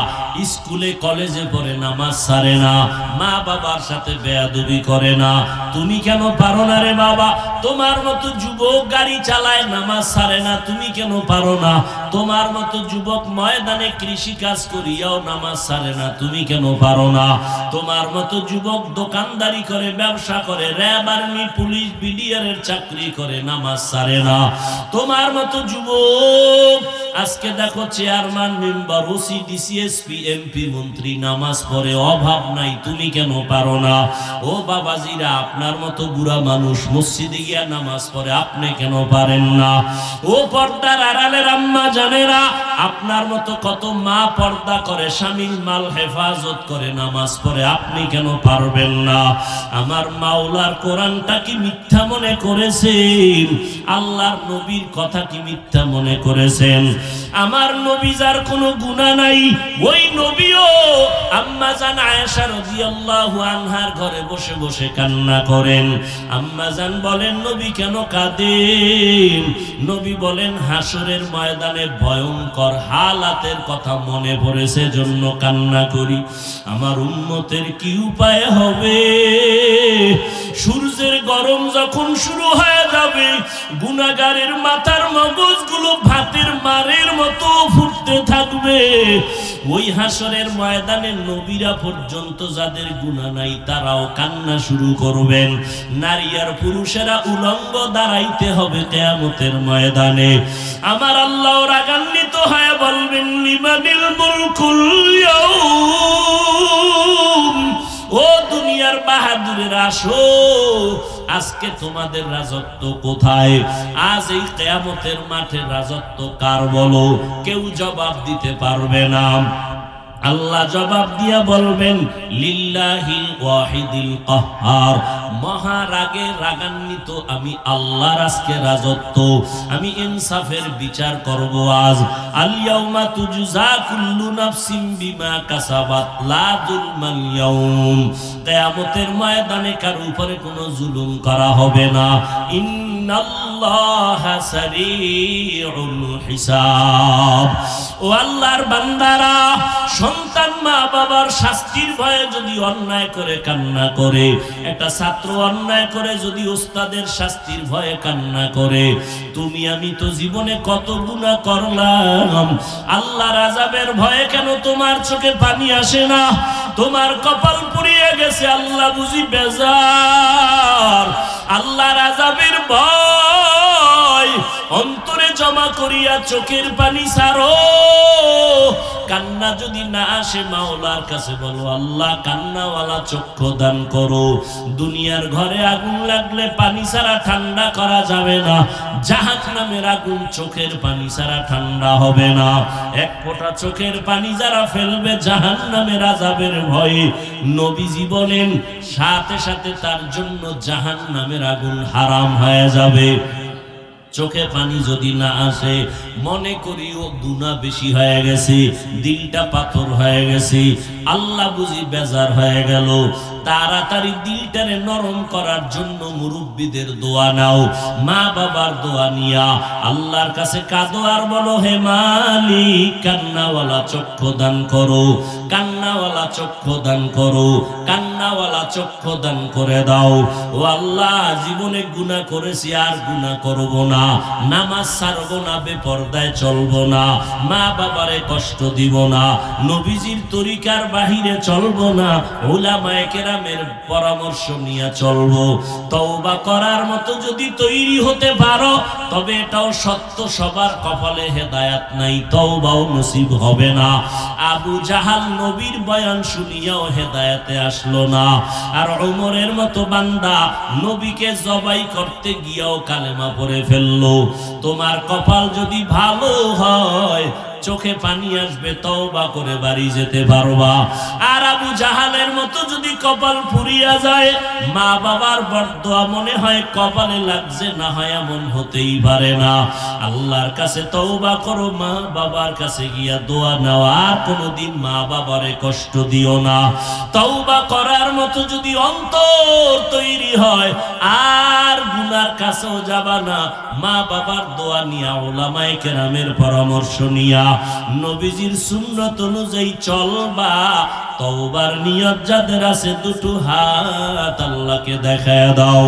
স্কুলে কলেজে পড়ে নামাজ ছাড়ে না মা বাবার সাথে বেয়াদবি করে না তুমি কেন পারো না রে বাবা তোমার মতো যুবক গাড়ি চালায় নামাজ ছাড়ে না তুমি কেন পারো না তোমার মতো যুবক ময়দানে কৃষি কাজ করিয়াও নামাজ ছাড়ে না তুমি কেন পারো না তোমার মতো যুবক দোকানদারি করে ব্যবসা করে র্যাব আর্মি পুলিশ বিডিআরের চাকরি করে নামাজ ছাড়ে না তোমার মতো যুবক আজকে দেখো chairman member OC DC SP MP মন্ত্রী নামাজ পড়ে অভাব নাই তুমি কেন পারো না ও বাবাজিরা আপনার মতো বুড়া মানুষ মসজিদে গিয়া নামাজ পড়ে আপনি কেন পারেন না ও পর্দার আড়ালের আম্মা জানেরা আপনার মতো কত মা পর্দা করে স্বামীর মাল হেফাজত করে নামাজ পড়ে আপনি কেন পারবেন না আমার মাওলার কোরআনটা কি মিথ্যা মনে করেছেন আল্লাহর নবীর কথা কি মিথ্যা মনে করেছেন আমার নবী যার কোনো গুনাহ নাই ওই নবীও আম্মা জান আয়েশা রাদিয়াল্লাহু আনহার ঘরে বসে বসে কান্না করেন আম্মা জান বলেন নবী কেন কাঁদেন নবী বলেন হাসরের ময়দানে ভয়ঙ্কর হালাতের কথা মনে পড়েছে জন্য কান্না করি আমার উম্মতের কি উপায় হবে সূর্যের গরম যখন শুরু হয়ে যাবে গুনাহগারের মাথার মগজগুলো ভাতের মারের মতো ফুটতে থাকবে ওই হাসরের ময়দানে নবীরা পর্যন্ত যাদের গুনাহ নাই তারাও কান্না শুরু করবেন। নারী আর পুরুষেরা উলঙ্গ দাঁড়াইতে হবে কিয়ামতের ময়দানে। আমার আল্লাহ রাগান্বিত হয়ে বলবেন লিমানিল মুলকুল ইয়াউম, ও দুনিয়ার বাহাদুরেরা আসো, আজকে তোমাদের রাজত্ব কোথায়? আজ এই কিয়ামতের মাঠে রাজত্ব কার বলো? কেউ জবাব দিতে পারবে না। আল্লাহ জবাব দিয়া বলবেন লিল্লাহিল ওয়াহিদিল কাহ্হার, মহারাগে রাগান্বিত আমি আল্লাহর আজকে রাজত্ব, আমি ইনসাফের বিচার করব আজ। আল ইয়াউমা তুজজা কুল্লু নাফসিন বিমা কাসাবাত লা যুলমাল ইয়াউম, কিয়ামতের ময়দানে কার উপরে কোনো জুলুম করা হবে না। ইন্নাল্লাহা সারিউল হিসাব। ও আল্লাহর বান্দারা, সন্তান মা বাবার শাস্তির ভয়ে যদি অন্যায় করে কান্না করে, একটা ছাত্র অন্যায় করে যদি ওস্তাদের শাস্তির ভয়ে কান্না করে, তুমি আমি তো জীবনে কত গুনাহ করলাম, আল্লাহর আযাবের ভয়ে কেন তোমার চোখে পানি আসে না? তোমার কপাল পুড়িয়ে গেছে, আল্লাহ বুঝি বেজার। আল্লাহর আযাবের ভয় অন্তরে জমা করিয়া চোখের পানি ছাড়ো। কান্না যদি না আসে, মাওলার কাছে বলো আল্লাহ কান্নাওয়ালা চক্ষু দান করো। দুনিয়ার ঘরে আগুন লাগলে পানি ছাড়া ঠান্ডা করা যাবে না, জাহান্নামের আগুন চোখের পানি ছাড়া ঠান্ডা হবে না। এক ফোঁটা চোখের পানি যারা ফেলবে জাহান্নামের আযাবের ভয়ে, নবীজি বলেন সাথে সাথে তার জন্য জাহান্নামের আগুন হারাম হয়ে যাবে। চোখে পানি যদি না আসে, মনে করিও গুনাহ বেশি হয়ে গেছে, দিলটা পাথর হয়ে গেছে, আল্লাহ বুঝি বেজার হয়ে গেল। তাড়াতাড়ি দিলটারে নরম করার জন্য মুরব্বীদের দোয়া নাও, মা বাবার দোয়া নিয়া আল্লাহর কাছে কাঁদো আর বলো হে মালিক কান্নাওয়ালা চক্ষু দান করো, কান্নাওয়ালা চক্ষু দান করো, কান্নাওয়ালা চক্ষু দান করে দাও। ও আল্লাহ, জীবনে গুনাহ করেছি আর গুনাহ করব না, নামাজ ছাড়বো না, বেপরদায় চলবো না, মা বাবারে কষ্ট দিব না, নবীজির তরিকার বাহিরে চলবো না, উলামায়ে কেরামের পরামর্শ নিয়ে চলবো। তওবা করার মতো যদি তৈরি হতে পারো, তবে এটাও সত্য সবার কপালে হেদায়েত নাই, তওবাও নসিব হবে না। আবু জাহাল নবীর বয়ান শুনিয়াও হেদায়েতে আসলো না, আর ওমরের মতো বান্দা নবীকে জবাই করতে গিয়াও কালেমা পড়ে ফেললো। তোমার কপাল যদি ভালো হয়, চোখে পানি আসবে, তওবা করে বাড়ি যেতে পারবা। আর আবু জাহালের মতো যদি কপাল পুড়িয়া যায়, মা বাবার বরদোয়া মনে হয় কপালে লাগছে, না হয় এমন হতেই পারে না। আল্লাহর কাছে তওবা করো, মা বাবার কাছে গিয়া দোয়া নাও, আর কোনোদিন মা বাবারে কষ্ট দিও না। তওবা করার মতো যদি অন্তর তৈরি হয়, আর গুনার কাছেও যাবা না, মা বাবার দোয়া নিয়া, উলামায়ে কেরামের পরামর্শ নিয়া, নবীজির সুন্নাত অনুযায়ী চলবা। তওবার নিয়ত যাদের আছে, দুটো হাত আল্লাহকে দেখায় দাও।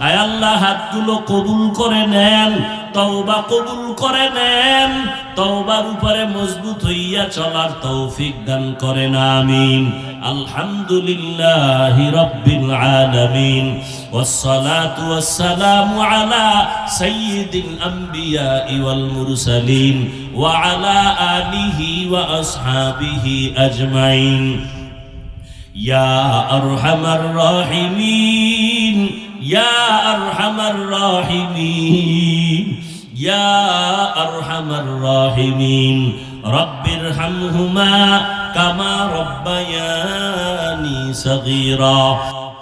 আয় আল্লাহ, হাতগুলো কবুল করে নেন, তওবা কবুল করে নেন, তওবার উপরে মজবুত হইয়া চলার তৌফিক দান করেন, আমিন। আলহামদুলিল্লাহি রাব্বিল আলামিন, ওয়াসসালাতু ওয়াসসালামু আলা সাইয়্যিদিল আমবিয়া ওয়াল মুরসালিন ওয়া আলা আলিহি ওয়া আসহাবিহি আজমাইন। ইয়া আরহামার রাহিমিন, ইয়া আরহামার রাহিমিন, ইয়া আরহামার রাহিমিন। রব্বিরহামহুমা কামা রব্বায়ানি সগীরা।